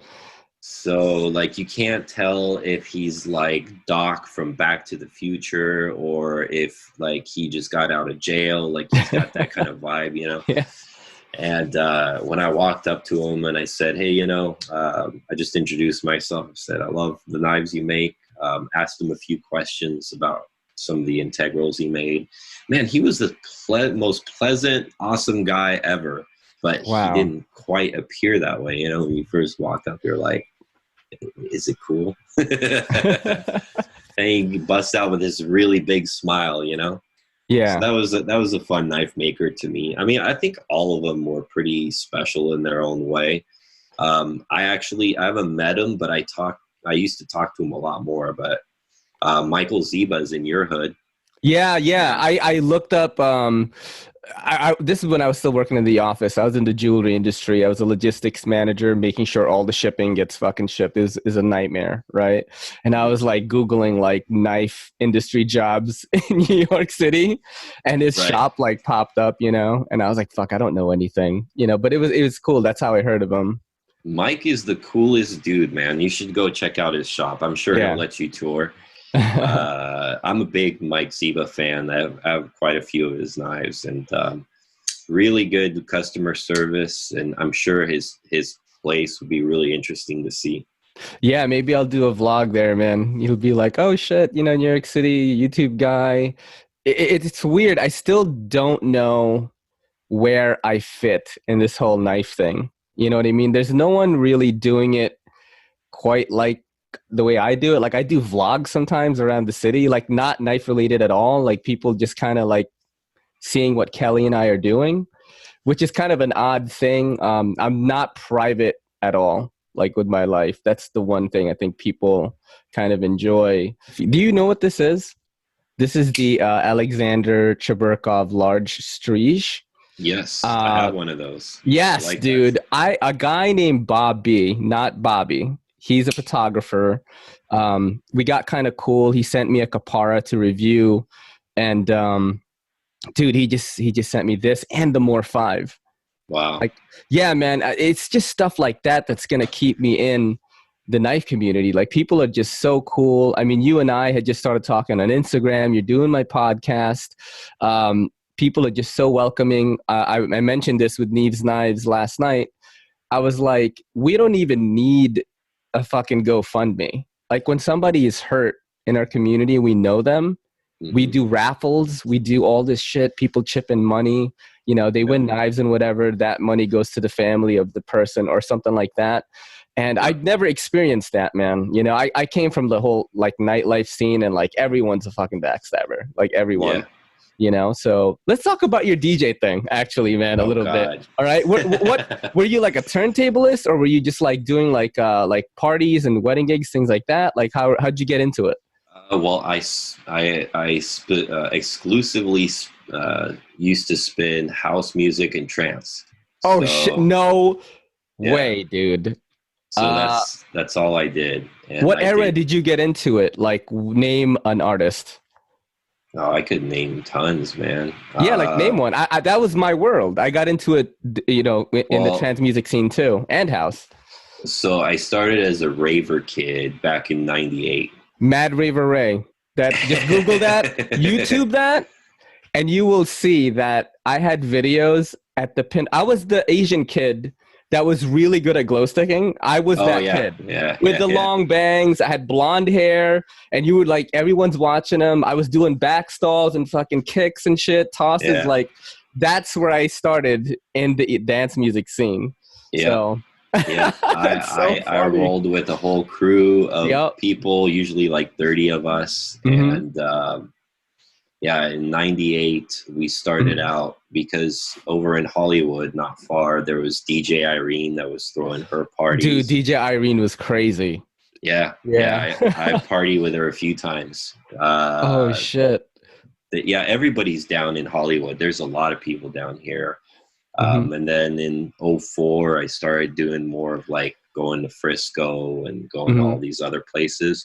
Speaker 2: So, like, you can't tell if he's, like, Doc from Back to the Future or if, like, he just got out of jail. Like, he's got that kind of vibe, you know?
Speaker 1: Yeah.
Speaker 2: And when I walked up to him and I said, hey, you know, I just introduced myself. I said, I love the knives you make. Asked him a few questions about some of the integrals he made. Man, he was the most pleasant, awesome guy ever. But he didn't quite appear that way. You know, when you first walked up, you're like, is it cool? And he busts out with this really big smile, you know?
Speaker 1: Yeah.
Speaker 2: So that was a fun knife maker to me. I mean, I think all of them were pretty special in their own way. I haven't met him, but I used to talk to him a lot more. But Michael Ziba is in your hood.
Speaker 1: Yeah. I looked up. This is when I was still working in the office. I was in the jewelry industry. I was a logistics manager, making sure all the shipping gets fucking shipped is a nightmare, right? And I was like Googling like knife industry jobs in New York City, and his shop like popped up, you know. And I was like, fuck, I don't know anything, you know. But it was cool. That's how I heard of him.
Speaker 2: Mike is the coolest dude, man. You should go check out his shop. I'm sure he'll let you tour. I'm a big Mike Ziba fan. I have quite a few of his knives, and really good customer service. And I'm sure his place would be really interesting to see.
Speaker 1: Yeah, maybe I'll do a vlog there, man. You'll be like, oh shit, you know, New York City YouTube guy. It's weird. I still don't know where I fit in this whole knife thing. You know what I mean? There's no one really doing it quite like the way I do it. Like I do vlogs sometimes around the city, like not knife related at all. Like people just kind of like seeing what Kelly and I are doing, which is kind of an odd thing. I'm not private at all, like with my life. That's the one thing I think people kind of enjoy. Do you know what this is? This is the Alexander Cheburkov large striege.
Speaker 2: Yes, I have one of those.
Speaker 1: Yes, like dude. A guy named Bob B, not Bobby. He's a photographer. We got kind of cool. He sent me a Capara to review, and dude, he just sent me this and the More 5.
Speaker 2: Wow.
Speaker 1: Like, yeah, man, it's just stuff like that that's gonna keep me in the knife community. Like people are just so cool. I mean, you and I had just started talking on Instagram. You're doing my podcast. People are just so welcoming. I mentioned this with Neve's Knives last night. I was like, we don't even need a fucking GoFundMe. Like when somebody is hurt in our community, we know them. Mm-hmm. We do raffles. We do all this shit. People chip in money. You know, they win knives and whatever. That money goes to the family of the person or something like that. And I'd never experienced that, man. You know, I came from the whole like nightlife scene, and like everyone's a fucking backstabber. Like everyone. Yeah. You know, so let's talk about your DJ thing, actually, man, a little bit. All right, what were you like a turntablist, or were you just like doing like parties and wedding gigs, things like that? Like how'd you get into it?
Speaker 2: Well, I exclusively used to spin house music and trance.
Speaker 1: Oh shit! No way, dude.
Speaker 2: So that's all I did. And
Speaker 1: what era did you get into it? Like, name an artist.
Speaker 2: Oh, I could name tons, man.
Speaker 1: Yeah, like name one. I that was my world. I got into it, you know, in the trance music scene too, and house.
Speaker 2: So I started as a raver kid back in '98.
Speaker 1: Mad Raver Ray. That just Google that, YouTube that, and you will see that I had videos at the pin. I was the Asian kid that was really good at glow sticking. I was that kid with the long bangs. I had blonde hair, and you would like everyone's watching them. I was doing back stalls and fucking kicks and shit, tosses. Like that's where I started in the dance music scene.
Speaker 2: Yeah.
Speaker 1: So
Speaker 2: Yeah,
Speaker 1: that's so
Speaker 2: I
Speaker 1: funny.
Speaker 2: rolled with a whole crew of
Speaker 1: Yep.
Speaker 2: people, usually like 30 of us.
Speaker 1: Mm-hmm.
Speaker 2: And yeah, in 98, we started out because over in Hollywood, not far, there was DJ Irene that was throwing her
Speaker 1: Dude,
Speaker 2: parties.
Speaker 1: DJ Irene was crazy.
Speaker 2: Yeah,
Speaker 1: Yeah.
Speaker 2: I partied with her a few times.
Speaker 1: Oh shit.
Speaker 2: Yeah, everybody's down in Hollywood. There's a lot of people down here.
Speaker 1: Mm-hmm.
Speaker 2: And then in '04, I started doing more of like going to Frisco and going to
Speaker 1: Mm-hmm.
Speaker 2: all these other places.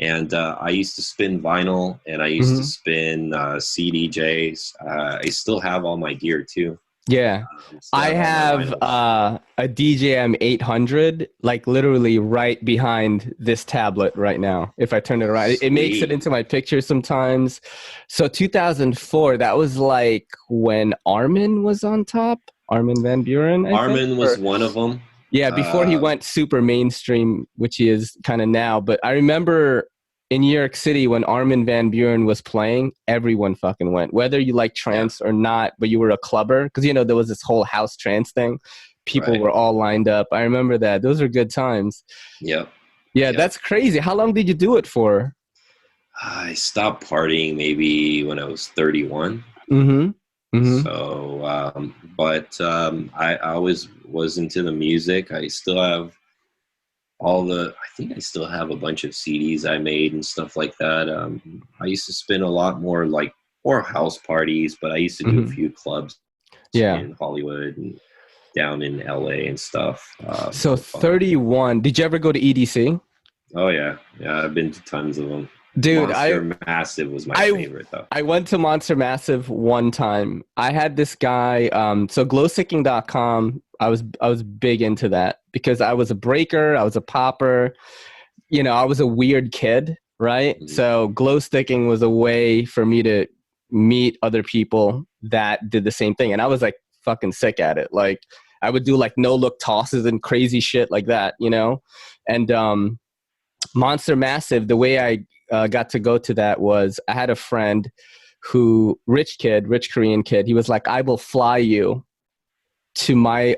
Speaker 2: And I used to spin vinyl, and I used to
Speaker 1: Mm-hmm.
Speaker 2: spin CDJs. I still have all my gear too.
Speaker 1: Yeah.
Speaker 2: Still
Speaker 1: I
Speaker 2: have all my
Speaker 1: have
Speaker 2: vinyls.
Speaker 1: a DJM 800, like literally right behind this tablet right now. If I turn it around, it makes it
Speaker 2: Sweet.
Speaker 1: into my picture sometimes. So 2004, that was like when Armin was on top. Armin van Buren, I think.
Speaker 2: Armin was one of them.
Speaker 1: Yeah, before he went super mainstream, which he is kind of now. But I remember in New York City when Armin van Buren was playing, everyone fucking went. Whether you like trance or not, but you were a clubber, because you know there was this whole house trance thing. People were all lined up. I remember that. Those are good times.
Speaker 2: Yep.
Speaker 1: Yeah, that's crazy. How long did you do it for?
Speaker 2: I stopped partying maybe when I was 31.
Speaker 1: Mm-hmm. Mm-hmm.
Speaker 2: So, I always was into the music. I still have I think I still have a bunch of CDs I made and stuff like that. I used to spin a lot more more house parties, but I used to do a few clubs in Hollywood and down in LA and stuff.
Speaker 1: So 31, did you ever go to EDC?
Speaker 2: Oh yeah. Yeah, I've been to tons of them.
Speaker 1: Dude,
Speaker 2: Monster Massive was my favorite though.
Speaker 1: I went to Monster Massive one time. I had this guy, so glowsticking.com, I was big into that because I was a breaker, I was a popper, you know, I was a weird kid, right?
Speaker 2: Mm-hmm.
Speaker 1: So glow sticking was a way for me to meet other people that did the same thing. And I was like fucking sick at it. Like I would do like no look tosses and crazy shit like that, you know? And Monster Massive, the way I got to go to that was I had a friend who, rich Korean kid. He was like, I will fly you to my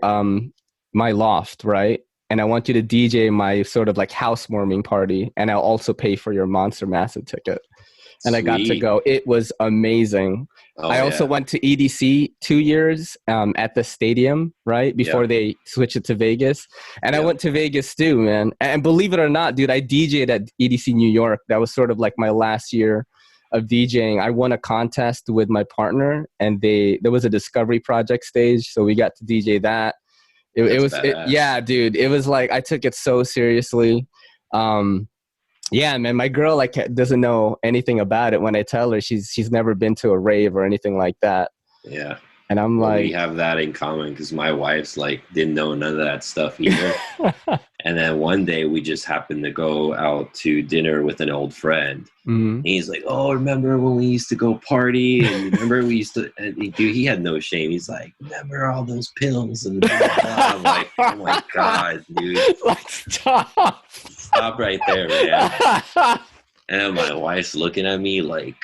Speaker 1: loft, right? And I want you to DJ my sort of like housewarming party. And I'll also pay for your Monster Massive ticket. And I got to go. It was amazing. I also went to EDC 2 years at the stadium, right? Before they switched it to Vegas. And I went to Vegas too, man. And believe it or not, dude, I DJ'd at EDC New York. That was sort of like my last year of DJing. I won a contest with my partner, and there was a Discovery Project stage. So we got to DJ that. Yeah, dude. It was like, I took it so seriously. Yeah, man, my girl like doesn't know anything about it when I tell her. She's never been to a rave or anything like that.
Speaker 2: Yeah.
Speaker 1: And I'm like,
Speaker 2: we have that in common because my wife's like didn't know none of that stuff either. And then one day we just happened to go out to dinner with an old friend.
Speaker 1: Mm-hmm.
Speaker 2: And he's like, "Oh, remember when we used to go party? And remember we used to?" And dude, he had no shame. He's like, "Remember all those pills?" And blah, blah, blah. I'm like, "Oh my god, dude!
Speaker 1: Like,
Speaker 2: Stop right there, man!" And my wife's looking at me like,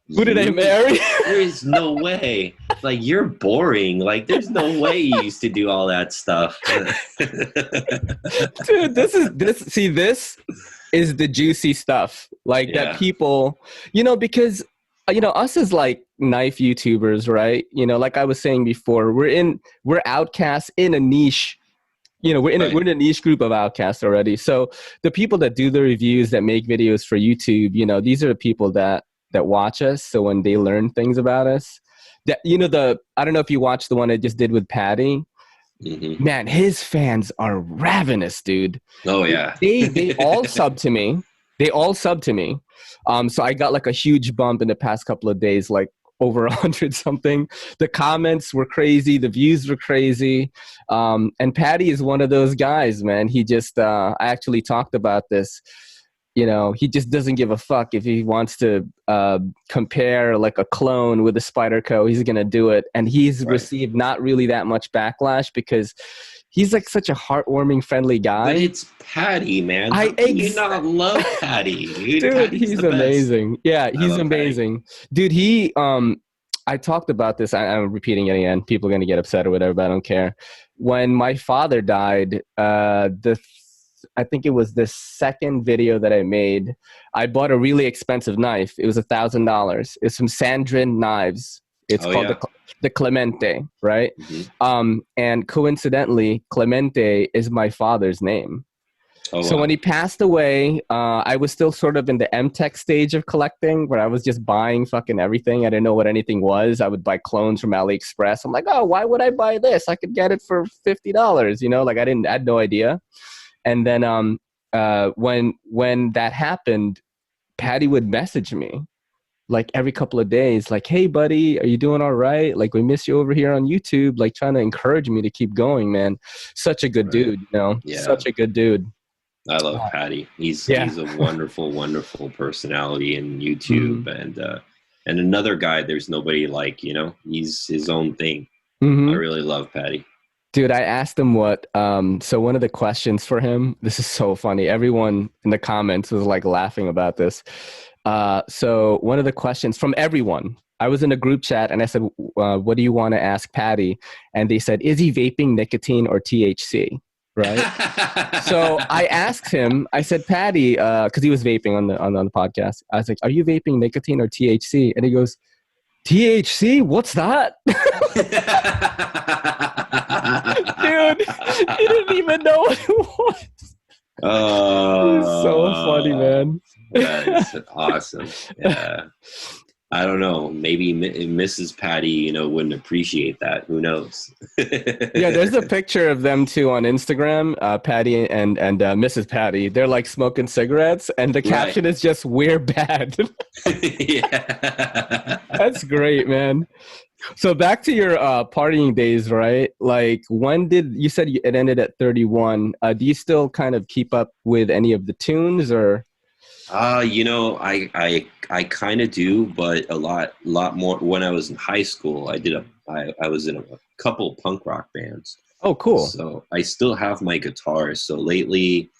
Speaker 1: who did I marry?
Speaker 2: There's no way. Like, you're boring. Like, there's no way you used to do all that stuff.
Speaker 1: Dude, this is the juicy stuff. Like that people, you know, because, you know, us as like knife YouTubers, right? You know, like I was saying before, we're outcasts in a niche. You know, we're in a niche group of outcasts already. So the people that do the reviews, that make videos for YouTube, you know, these are the people that watch us. So when they learn things about us, that, you know, I don't know if you watched the one I just did with Patty. Mm-hmm. Man, his fans are ravenous, dude.
Speaker 2: Oh yeah.
Speaker 1: They all sub to me. So I got like a huge bump in the past couple of days, like over 100 something. The comments were crazy. The views were crazy. And Patty is one of those guys, man. He just, I actually talked about this. You know, he just doesn't give a fuck if he wants to compare like a clone with a Spyderco. He's going to do it. And he's received not really that much backlash because he's like such a heartwarming, friendly guy.
Speaker 2: But it's Patty, man. How can you not love Patty?
Speaker 1: Dude, he's amazing. Yeah, he's amazing. Patty. Dude, I talked about this. I'm repeating it again. People are going to get upset or whatever, but I don't care. When my father died, I think it was the second video that I made. I bought a really expensive knife. It was $1,000. It's from Sandrin Knives. It's called the Clemente, right?
Speaker 2: Mm-hmm.
Speaker 1: And coincidentally, Clemente is my father's name. So when he passed away, I was still sort of in the M-Tech stage of collecting, where I was just buying fucking everything. I didn't know what anything was. I would buy clones from AliExpress. I'm like, oh, why would I buy this? I could get it for $50, you know? Like I had no idea. And then when that happened, Patty would message me like every couple of days, like, hey, buddy, are you doing all right? Like, we miss you over here on YouTube, like trying to encourage me to keep going, man. Such a good dude, you know?
Speaker 2: Yeah.
Speaker 1: Such a good dude.
Speaker 2: I love Patty. He's a wonderful, wonderful personality in YouTube, and another guy there's nobody like, you know, he's his own thing. I really love Patty.
Speaker 1: Dude, I asked him what, so one of the questions for him, this is so funny. Everyone in the comments was like laughing about this. So one of the questions from everyone, I was in a group chat and I said, what do you want to ask Patty? And they said, is he vaping nicotine or THC? Right. So I asked him, I said, Patty, because he was vaping on the podcast. I was like, are you vaping nicotine or THC? And he goes, THC? What's that? Dude, he didn't even know what it was. It was so funny, man.
Speaker 2: That is awesome. Yeah. I don't know. Maybe Mrs. Patty, you know, wouldn't appreciate that. Who knows?
Speaker 1: Yeah, there's a picture of them two on Instagram, Patty and Mrs. Patty. They're like smoking cigarettes, and the caption is just "We're bad."
Speaker 2: Yeah,
Speaker 1: that's great, man. So back to your partying days, right? Like, when did you said it ended at 31? Do you still kind of keep up with any of the tunes, or?
Speaker 2: You know, I kind of do, but a lot more. When I was in high school, I was in a couple punk rock bands.
Speaker 1: Oh, cool.
Speaker 2: So I still have my guitar. So lately,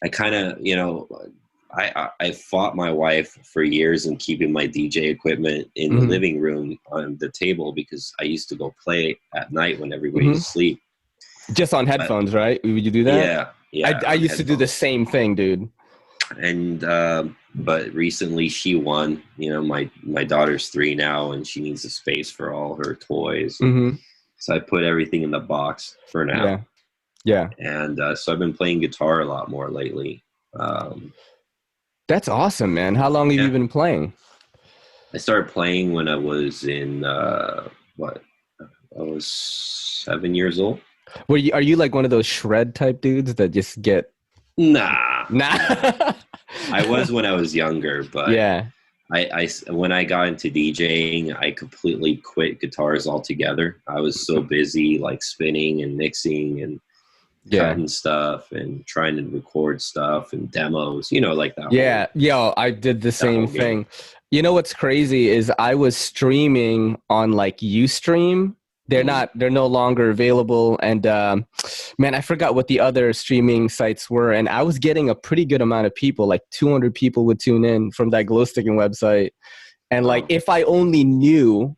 Speaker 2: I kind of, you know, I fought my wife for years in keeping my DJ equipment in the living room on the table, because I used to go play at night when everybody was asleep.
Speaker 1: Just on headphones, right? Would you do that?
Speaker 2: Yeah.
Speaker 1: I used to do the same thing, dude.
Speaker 2: And but recently she won. You know, my daughter's 3 now, and she needs a space for all her toys. So I put everything in the box for now.
Speaker 1: Yeah.
Speaker 2: And so I've been playing guitar a lot more lately.
Speaker 1: That's awesome, man. How long have you been playing?
Speaker 2: I started playing when I was in I was 7 years old.
Speaker 1: Are you like one of those shred type dudes that just get?
Speaker 2: Nah. I was when I was younger, but I when I got into DJing, I completely quit guitars altogether. I was so busy like spinning and mixing and cutting stuff and trying to record stuff and demos, you know, like that.
Speaker 1: Yo, I did the same thing. You know what's crazy is I was streaming on like Ustream. They're no longer available. And man, I forgot what the other streaming sites were. And I was getting a pretty good amount of people, like 200 people would tune in from that glow sticking website. And like, if I only knew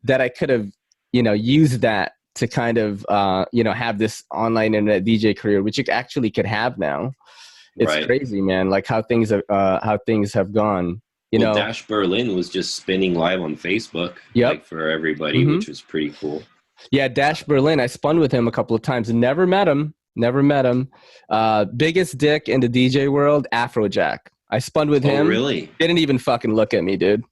Speaker 1: that I could have, you know, used that to kind of, you know, have this online internet DJ career, which you actually could have now. It's crazy, man. Like how things have gone. You know,
Speaker 2: Dash Berlin was just spinning live on Facebook, like for everybody, which was pretty cool.
Speaker 1: Yeah, Dash Berlin. I spun with him a couple of times. Never met him. Biggest dick in the DJ world, Afrojack. I spun with him.
Speaker 2: Really?
Speaker 1: Didn't even fucking look at me, dude.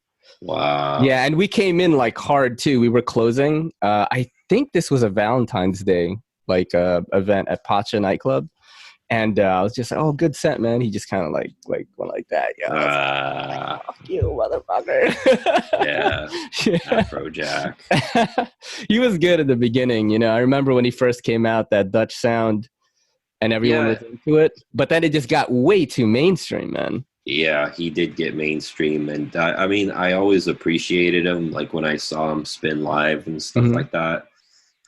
Speaker 2: Wow.
Speaker 1: Yeah, and we came in like hard too. We were closing. I think this was a Valentine's Day like event at Pacha nightclub. And I was just like, oh, good set, man. He just kind of like went like that. Yeah. Like, fuck you, motherfucker.
Speaker 2: Yeah. Afrojack.
Speaker 1: He was good at the beginning. You know, I remember when he first came out, that Dutch sound, and everyone was into it. But then it just got way too mainstream, man.
Speaker 2: Yeah, he did get mainstream. And I mean, I always appreciated him. Like when I saw him spin live and stuff like that.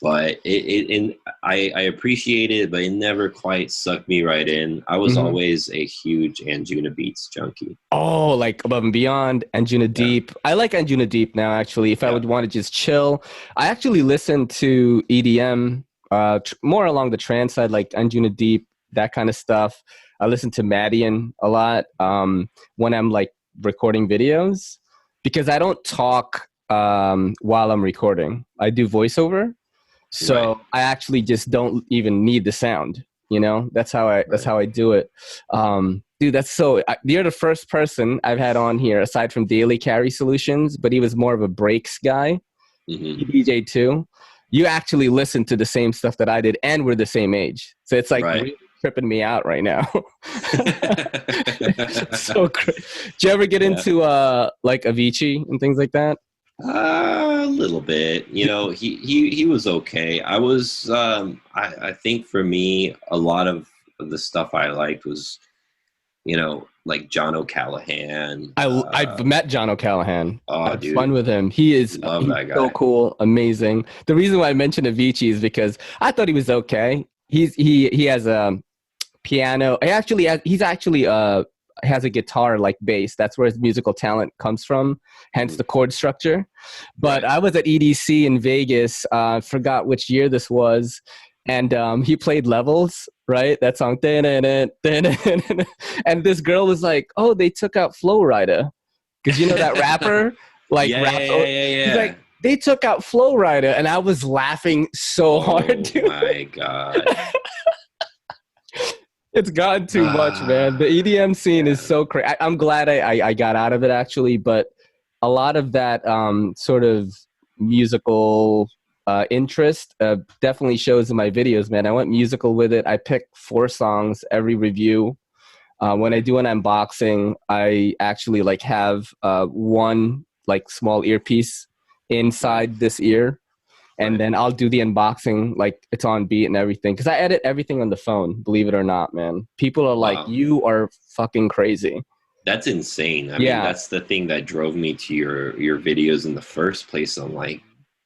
Speaker 2: But I appreciate it, but it never quite sucked me right in. I was
Speaker 1: Mhm.
Speaker 2: always a huge Anjuna Beats junkie.
Speaker 1: Oh, like Above and Beyond, Anjuna
Speaker 2: Yeah,
Speaker 1: Deep. I like Anjuna Deep now, actually. If I
Speaker 2: yeah,
Speaker 1: would want to just chill, I actually listen to EDM, more along the trance side, like Anjuna Deep, that kind of stuff. I listen to Madian a lot when I'm like recording videos because I don't talk while I'm recording. I do voiceover,
Speaker 2: right,
Speaker 1: so I actually just don't even need the sound. You know, that's
Speaker 2: right.
Speaker 1: how I do it. Dude, you're the first person I've had on here aside from Daily Carry Solutions, but he was more of a breaks guy.
Speaker 2: Hmm.
Speaker 1: He DJ too. You actually listened to the same stuff that I did, and we're the same age. So it's like
Speaker 2: Right.
Speaker 1: really tripping me out right now. So great. Did you ever get
Speaker 2: Yeah.
Speaker 1: into like Avicii and things like that?
Speaker 2: A little bit. You know, he was okay. I think for me, a lot of the stuff I liked was, you know, like John O'Callaghan.
Speaker 1: I've met John O'Callaghan. I
Speaker 2: Oh,
Speaker 1: had fun
Speaker 2: dude,
Speaker 1: with him.
Speaker 2: love
Speaker 1: He's
Speaker 2: that
Speaker 1: so
Speaker 2: guy.
Speaker 1: cool, amazing. The reason why I mentioned Avicii is because I thought he was okay. He has a piano. He's actually has a guitar like bass. That's where his musical talent comes from. Hence
Speaker 2: Mhm.
Speaker 1: the chord structure. But
Speaker 2: Right.
Speaker 1: I was at EDC in Vegas. Forgot which year this was, and he played Levels. Right, that song. And this girl was like, "Oh, they took out Flow Rida." Because you know that rapper like
Speaker 2: Yeah, yeah,
Speaker 1: raps.
Speaker 2: yeah, yeah,
Speaker 1: He's
Speaker 2: yeah.
Speaker 1: like, they took out Flow Rider, and I was laughing so hard,
Speaker 2: Oh
Speaker 1: dude.
Speaker 2: my God.
Speaker 1: It's gotten too much, man. The
Speaker 2: Ah,
Speaker 1: EDM scene is
Speaker 2: yeah.
Speaker 1: so crazy. I'm glad I got out of it actually, but a lot of that sort of musical interest definitely shows in my videos, man. I went musical with it. I pick 4 songs every review. When I
Speaker 2: Right,
Speaker 1: do an unboxing, I actually like have one like small earpiece
Speaker 2: right,
Speaker 1: inside this ear, and
Speaker 2: right.
Speaker 1: then I'll do the unboxing like it's on beat and everything. Because I edit everything on the phone, believe it or not, man. People are like,
Speaker 2: Wow.
Speaker 1: "You are fucking crazy."
Speaker 2: That's insane. I mean,
Speaker 1: Yeah,
Speaker 2: that's the thing that drove me to your videos in the first place. I'm like,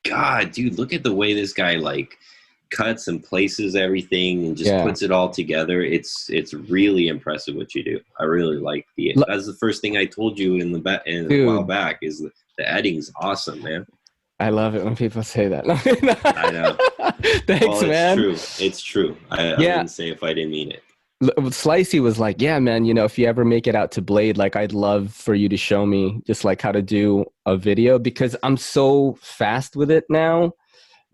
Speaker 2: God, dude, look at the way this guy like cuts and places everything and just
Speaker 1: yeah,
Speaker 2: puts it all together. It's really impressive what you do. I really like the.
Speaker 1: L-
Speaker 2: That's the first thing I told you in in a while
Speaker 1: dude.
Speaker 2: back is the editing's awesome, man.
Speaker 1: I love it when people say that.
Speaker 2: I know.
Speaker 1: Thanks,
Speaker 2: Well, it's
Speaker 1: man.
Speaker 2: true. It's true. I
Speaker 1: Yeah,
Speaker 2: wouldn't say if I didn't mean it.
Speaker 1: Slicey was like, "Yeah, man, you know, if you ever make it out to Blade, like, I'd love for you to show me just like how to do a video because I'm so fast with it now.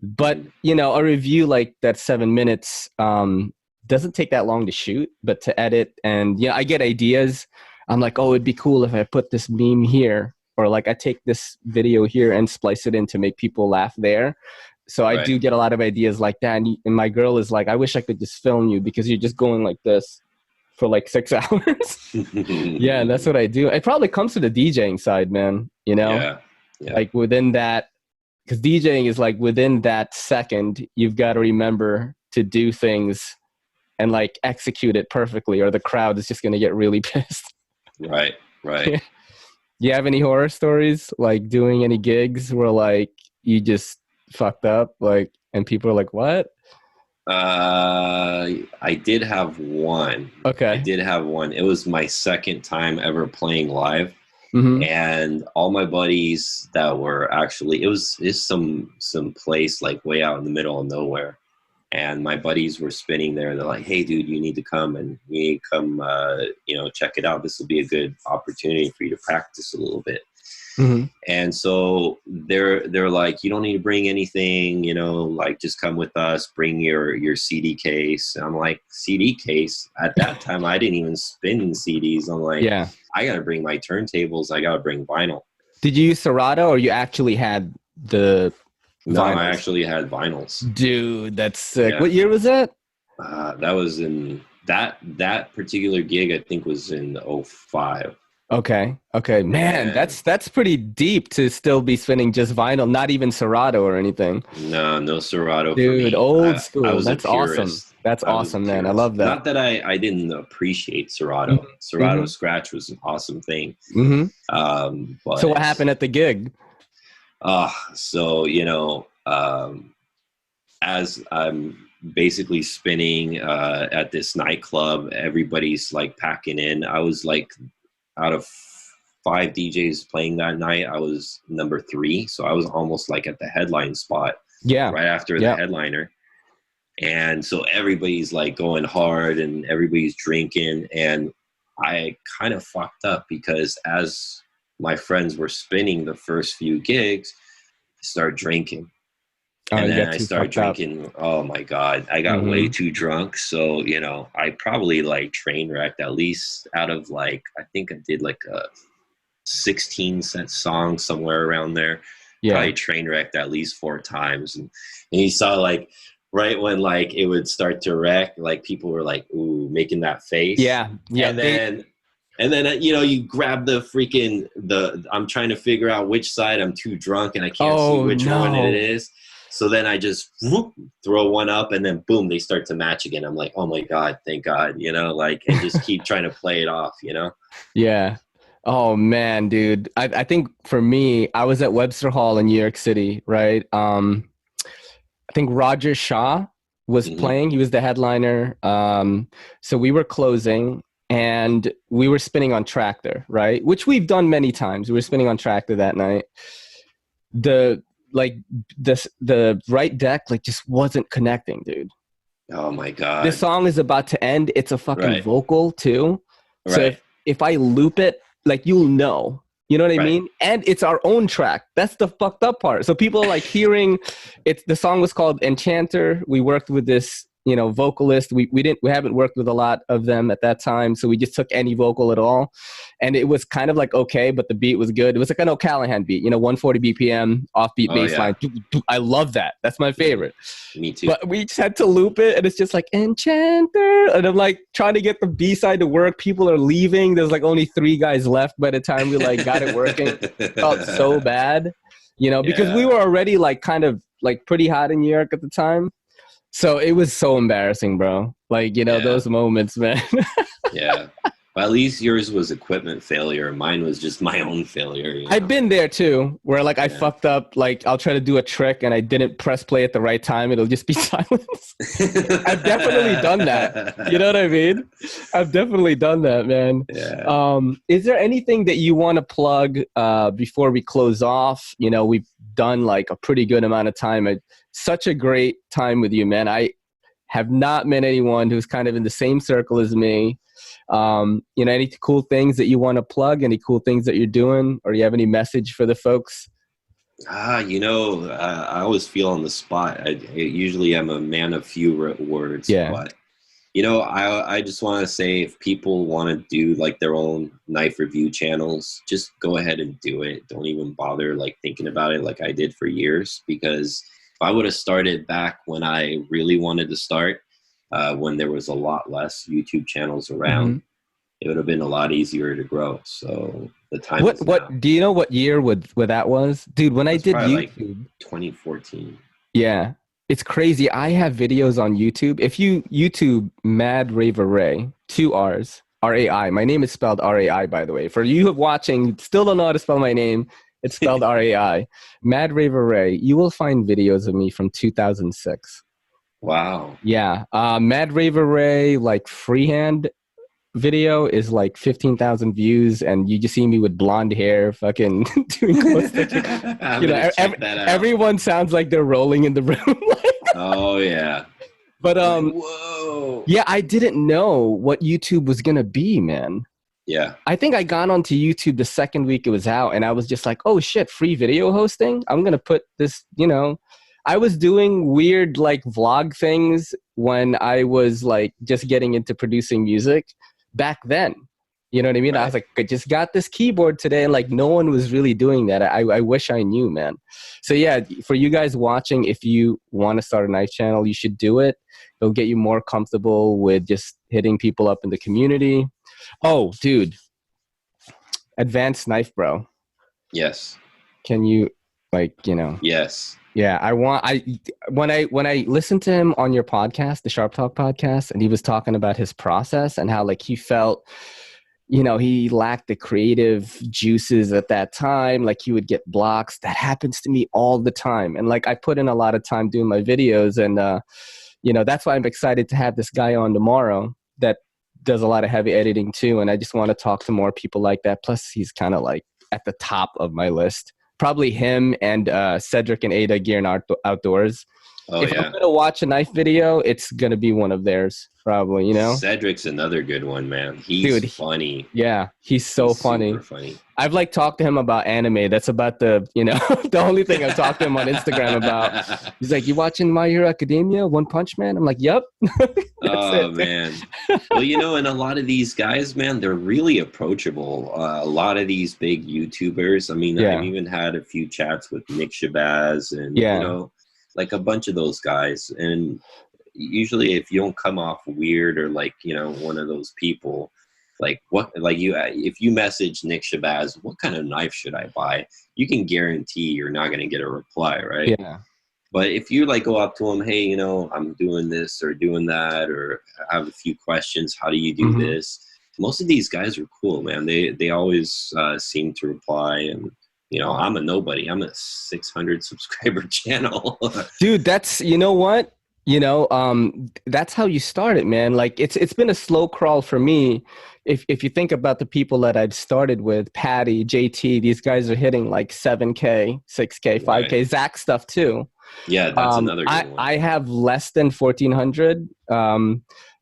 Speaker 1: But
Speaker 2: Mhm.
Speaker 1: you know, a review like that 7 minutes doesn't take that long to shoot, but to edit and yeah, I get ideas. I'm like, oh, it'd be cool if I put this meme here, or like I take this video here and splice it in to make people laugh there. So I
Speaker 2: Right.
Speaker 1: do get a lot of ideas like that. And my girl is like, I wish I could just film you because you're just going like this for like 6 hours. Yeah, and that's what I do. It probably comes to the DJing side, man. You know,
Speaker 2: Yeah. Yeah.
Speaker 1: like within that because DJing is like within that second, you've got to remember to do things and like execute it perfectly, or the crowd is just going to get really pissed.
Speaker 2: Right. Right.
Speaker 1: Do you have any horror stories, like doing any gigs where like you just fucked up, like, and people are like, "What?"
Speaker 2: I did have one. I
Speaker 1: Okay.
Speaker 2: did have one. It was my second time ever playing live,
Speaker 1: Mm-hmm.
Speaker 2: and all my buddies that were actually it's some place like way out in the middle of nowhere, and my buddies were spinning there. They're like, "Hey, dude, you need to come and you need to come, you know, check it out. This will be a good opportunity for you to practice a little bit."
Speaker 1: Mm-hmm.
Speaker 2: And so they're like, you don't need to bring anything, you know, like just come with us, bring your CD case. And I'm like, CD case? At that time I didn't even spin CDs. I'm like,
Speaker 1: Yeah.
Speaker 2: I gotta bring my turntables, I gotta bring vinyl.
Speaker 1: Did you use Serato or you actually had the
Speaker 2: No, I
Speaker 1: vinyls?
Speaker 2: actually had vinyls.
Speaker 1: Dude, that's sick.
Speaker 2: Yeah.
Speaker 1: What year was that?
Speaker 2: That was in that particular gig, I think was in '05.
Speaker 1: Okay. Okay. Man,
Speaker 2: And
Speaker 1: that's pretty deep to still be spinning just vinyl, not even Serato or anything.
Speaker 2: no Serato for
Speaker 1: Dude,
Speaker 2: me.
Speaker 1: old
Speaker 2: I
Speaker 1: school.
Speaker 2: was a
Speaker 1: That's awesome.
Speaker 2: purist.
Speaker 1: That's
Speaker 2: I was a
Speaker 1: awesome, man. I
Speaker 2: purist.
Speaker 1: love that.
Speaker 2: Not that I didn't appreciate Serato.
Speaker 1: Mm-hmm.
Speaker 2: Serato
Speaker 1: Mm-hmm.
Speaker 2: Scratch was an awesome thing.
Speaker 1: Mm-hmm. So what
Speaker 2: But
Speaker 1: happened at the gig?
Speaker 2: so you know, as I'm basically spinning at this nightclub, everybody's like packing in. I was like, out of 5 DJs playing that night, I was number 3. So I was almost like at the headline spot.
Speaker 1: Yeah.
Speaker 2: Right after the headliner. And so everybody's like going hard and everybody's drinking. And I kind of fucked up because as my friends were spinning the first few gigs, I started drinking. And then I started drinking. Oh my God. I got way too drunk. So, you know, I probably like train wrecked at least out of like, I think I did like a 16-set song somewhere around there. Yeah. Probably train wrecked at least 4 times. And you saw like, right when like it would start to wreck, like people were like, ooh, making that face.
Speaker 1: Yeah. Yeah.
Speaker 2: And then, you know, you grab the freaking, I'm trying to figure out which side I'm too drunk and I can't see which one it is. So then I just throw one up and then boom, they start to match again. I'm like, oh my God, thank God, you know, like, and just keep trying to play it off, you know?
Speaker 1: Yeah. Oh man, dude. I think for me, I was at Webster Hall in New York City, right? I think Roger Shaw was playing. He was the headliner. So we were closing and we were spinning on Tractor, right? Which we've done many times. We were spinning on Tractor that night. The right deck like just wasn't connecting, dude.
Speaker 2: Oh my God.
Speaker 1: The song is about to end. It's a fucking vocal too.
Speaker 2: Right.
Speaker 1: So if I loop it, like you'll know. You know what I mean? And it's our own track. That's the fucked up part. So people are like hearing it. The song was called Enchanter. We worked with this, you know, vocalist. We haven't worked with a lot of them at that time. So we just took any vocal at all. And it was kind of like, okay, but the beat was good. It was like an O'Callaghan beat, you know, 140 BPM, offbeat bass line. I love that. That's my favorite.
Speaker 2: Me too.
Speaker 1: But we just had to loop it and it's just like Enchanter. And I'm like trying to get the B-side to work. People are leaving. There's like only 3 guys left by the time we like got it working. It felt so bad, you know, because we were already like kind of like pretty hot in New York at the time. So it was so embarrassing, bro. Like, you know, those moments, man.
Speaker 2: Yeah. Well, at least yours was equipment failure. Mine was just my own failure. You know?
Speaker 1: I've been there too, where like I fucked up. Like I'll try to do a trick and I didn't press play at the right time. It'll just be silence. I've definitely done that. You know what I mean? I've definitely done that, man.
Speaker 2: Yeah.
Speaker 1: Is there anything that you want to plug before we close off? You know, we've done like a pretty good amount of time. Such a great time with you, man. I have not met anyone who's kind of in the same circle as me. You know, any cool things that you want to plug, any cool things that you're doing, or you have any message for the folks?
Speaker 2: You know, I always feel on the spot. I usually am a man of few words.
Speaker 1: Yeah.
Speaker 2: But, you know, I just want to say if people want to do like their own knife review channels, just go ahead and do it. Don't even bother like thinking about it like I did for years, because if I would have started back when I really wanted to start, when there was a lot less YouTube channels around, it would have been a lot easier to grow. So the time.
Speaker 1: What do you know what year would that was, dude? When I did YouTube,
Speaker 2: like 2014.
Speaker 1: Yeah, it's crazy. I have videos on YouTube. If you YouTube Mad Raver Ray, 2 R's, R-A-I. My name is spelled R-A-I, by the way. For you watching, still don't know how to spell my name. It's spelled R-A-I. Mad Raver Ray. You will find videos of me from 2006.
Speaker 2: Wow.
Speaker 1: Yeah. Mad Raver Ray, like freehand video is like 15,000 views, and you just see me with blonde hair fucking doing close stitching. You know, everyone sounds like they're rolling in the room.
Speaker 2: Oh yeah.
Speaker 1: But
Speaker 2: whoa.
Speaker 1: Yeah, I didn't know what YouTube was gonna be, man.
Speaker 2: Yeah.
Speaker 1: I think I got onto YouTube the second week it was out, and I was just like, oh shit, free video hosting? I'm gonna put this, you know. I was doing weird like vlog things when I was like just getting into producing music back then. You know what I mean? Right. I was like, I just got this keyboard today, and like no one was really doing that. I wish I knew, man. So yeah, for you guys watching, if you want to start a knife channel, you should do it. It'll get you more comfortable with just hitting people up in the community. Oh, dude. Advanced Knife Bro.
Speaker 2: Yes.
Speaker 1: Can you like, you know?
Speaker 2: Yes.
Speaker 1: Yeah, when I listened to him on your podcast, the Sharp Talk podcast, and he was talking about his process and how like he felt, you know, he lacked the creative juices at that time. Like he would get blocks. That happens to me all the time. And like I put in a lot of time doing my videos, and you know, that's why I'm excited to have this guy on tomorrow that does a lot of heavy editing too. And I just want to talk to more people like that. Plus he's kind of like at the top of my list. Probably him and Cedric and Ada Gear and Outdoors.
Speaker 2: Oh
Speaker 1: If I'm
Speaker 2: yeah.
Speaker 1: going to watch a knife video, it's going to be one of theirs, probably, you know?
Speaker 2: Cedric's another good one, man. He's
Speaker 1: Dude,
Speaker 2: funny.
Speaker 1: yeah, he's so
Speaker 2: He's
Speaker 1: funny.
Speaker 2: super funny.
Speaker 1: I've like talked to him about anime. That's about the, you know, the only thing I've talked to him on Instagram about. He's like, you watching My Hero Academia, One Punch Man? I'm like, yep.
Speaker 2: Oh man. Well, you know, and a lot of these guys, man, they're really approachable. A lot of these big YouTubers. I mean,
Speaker 1: Yeah.
Speaker 2: I've even had a few chats with Nick Shabazz and
Speaker 1: Yeah.
Speaker 2: you know, like a bunch of those guys. And usually, if you don't come off weird or like, you know, one of those people, like what, like you, if you message Nick Shabazz, what kind of knife should I buy? You can guarantee you're not going to get a reply, right?
Speaker 1: Yeah.
Speaker 2: But if you like go up to him, hey, you know, I'm doing this or doing that, or I have a few questions. How do you do
Speaker 1: Mhm.
Speaker 2: this? Most of these guys are cool, man. They always seem to reply. And you know, I'm a nobody. I'm a 600 subscriber channel.
Speaker 1: Dude, that's, you know what? You know, that's how you start it, man. Like it's been a slow crawl for me. If you think about the people that I've started with, Patty, JT, these guys are hitting like 7K, 6K, 5K,
Speaker 2: Right.
Speaker 1: Zach stuff too.
Speaker 2: Yeah, that's another good one.
Speaker 1: I have less than 1,400.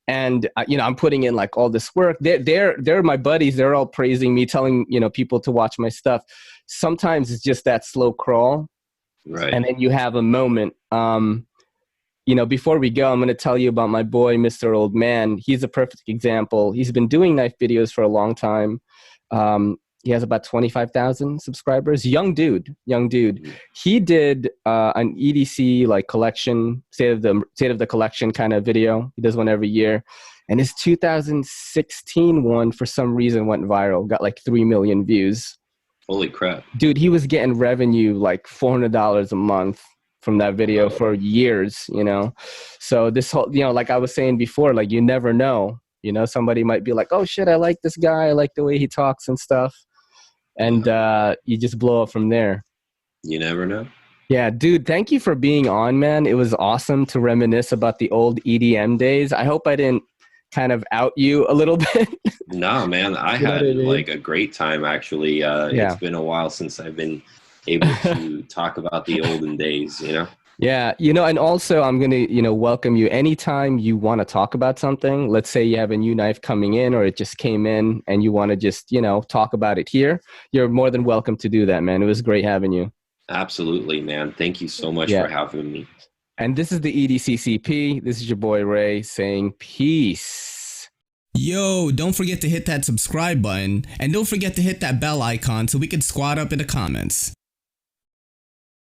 Speaker 1: And you know, I'm putting in like all this work. They're my buddies. They're all praising me, telling, you know, people to watch my stuff. Sometimes it's just that slow crawl,
Speaker 2: Right.
Speaker 1: and then you have a moment. You know, before we go, I'm going to tell you about my boy, Mr. Old Man. He's a perfect example. He's been doing knife videos for a long time. He has about 25,000 subscribers. Young dude.
Speaker 2: Mhm.
Speaker 1: He did an EDC like collection, state of the collection kind of video. He does one every year, and his 2016 one for some reason went viral. Got like 3 million views.
Speaker 2: Holy crap.
Speaker 1: Dude, he was getting revenue like $400 a month from that video for years, you know? So this whole, you know, like I was saying before, like you never know, you know, somebody might be like, oh shit, I like this guy. I like the way he talks and stuff. And you just blow up from there.
Speaker 2: You never know.
Speaker 1: Yeah, dude, thank you for being on, man. It was awesome to reminisce about the old EDM days. I hope I didn't kind of out you a little bit.
Speaker 2: No, man, I
Speaker 1: You know
Speaker 2: had
Speaker 1: what I mean?
Speaker 2: like a great time actually. It's been a while since I've been able to talk about the olden days, you know?
Speaker 1: Yeah, you know, and also I'm going to, you know, welcome you anytime you want to talk about something. Let's say you have a new knife coming in or it just came in and you want to just, you know, talk about it here. You're more than welcome to do that, man. It was great having you.
Speaker 2: Absolutely, man. Thank you so much
Speaker 1: Yeah.
Speaker 2: for having me.
Speaker 1: And this is the EDCCP. This is your boy Ray saying peace.
Speaker 3: Yo, don't forget to hit that subscribe button and don't forget to hit that bell icon so we can squad up in the comments.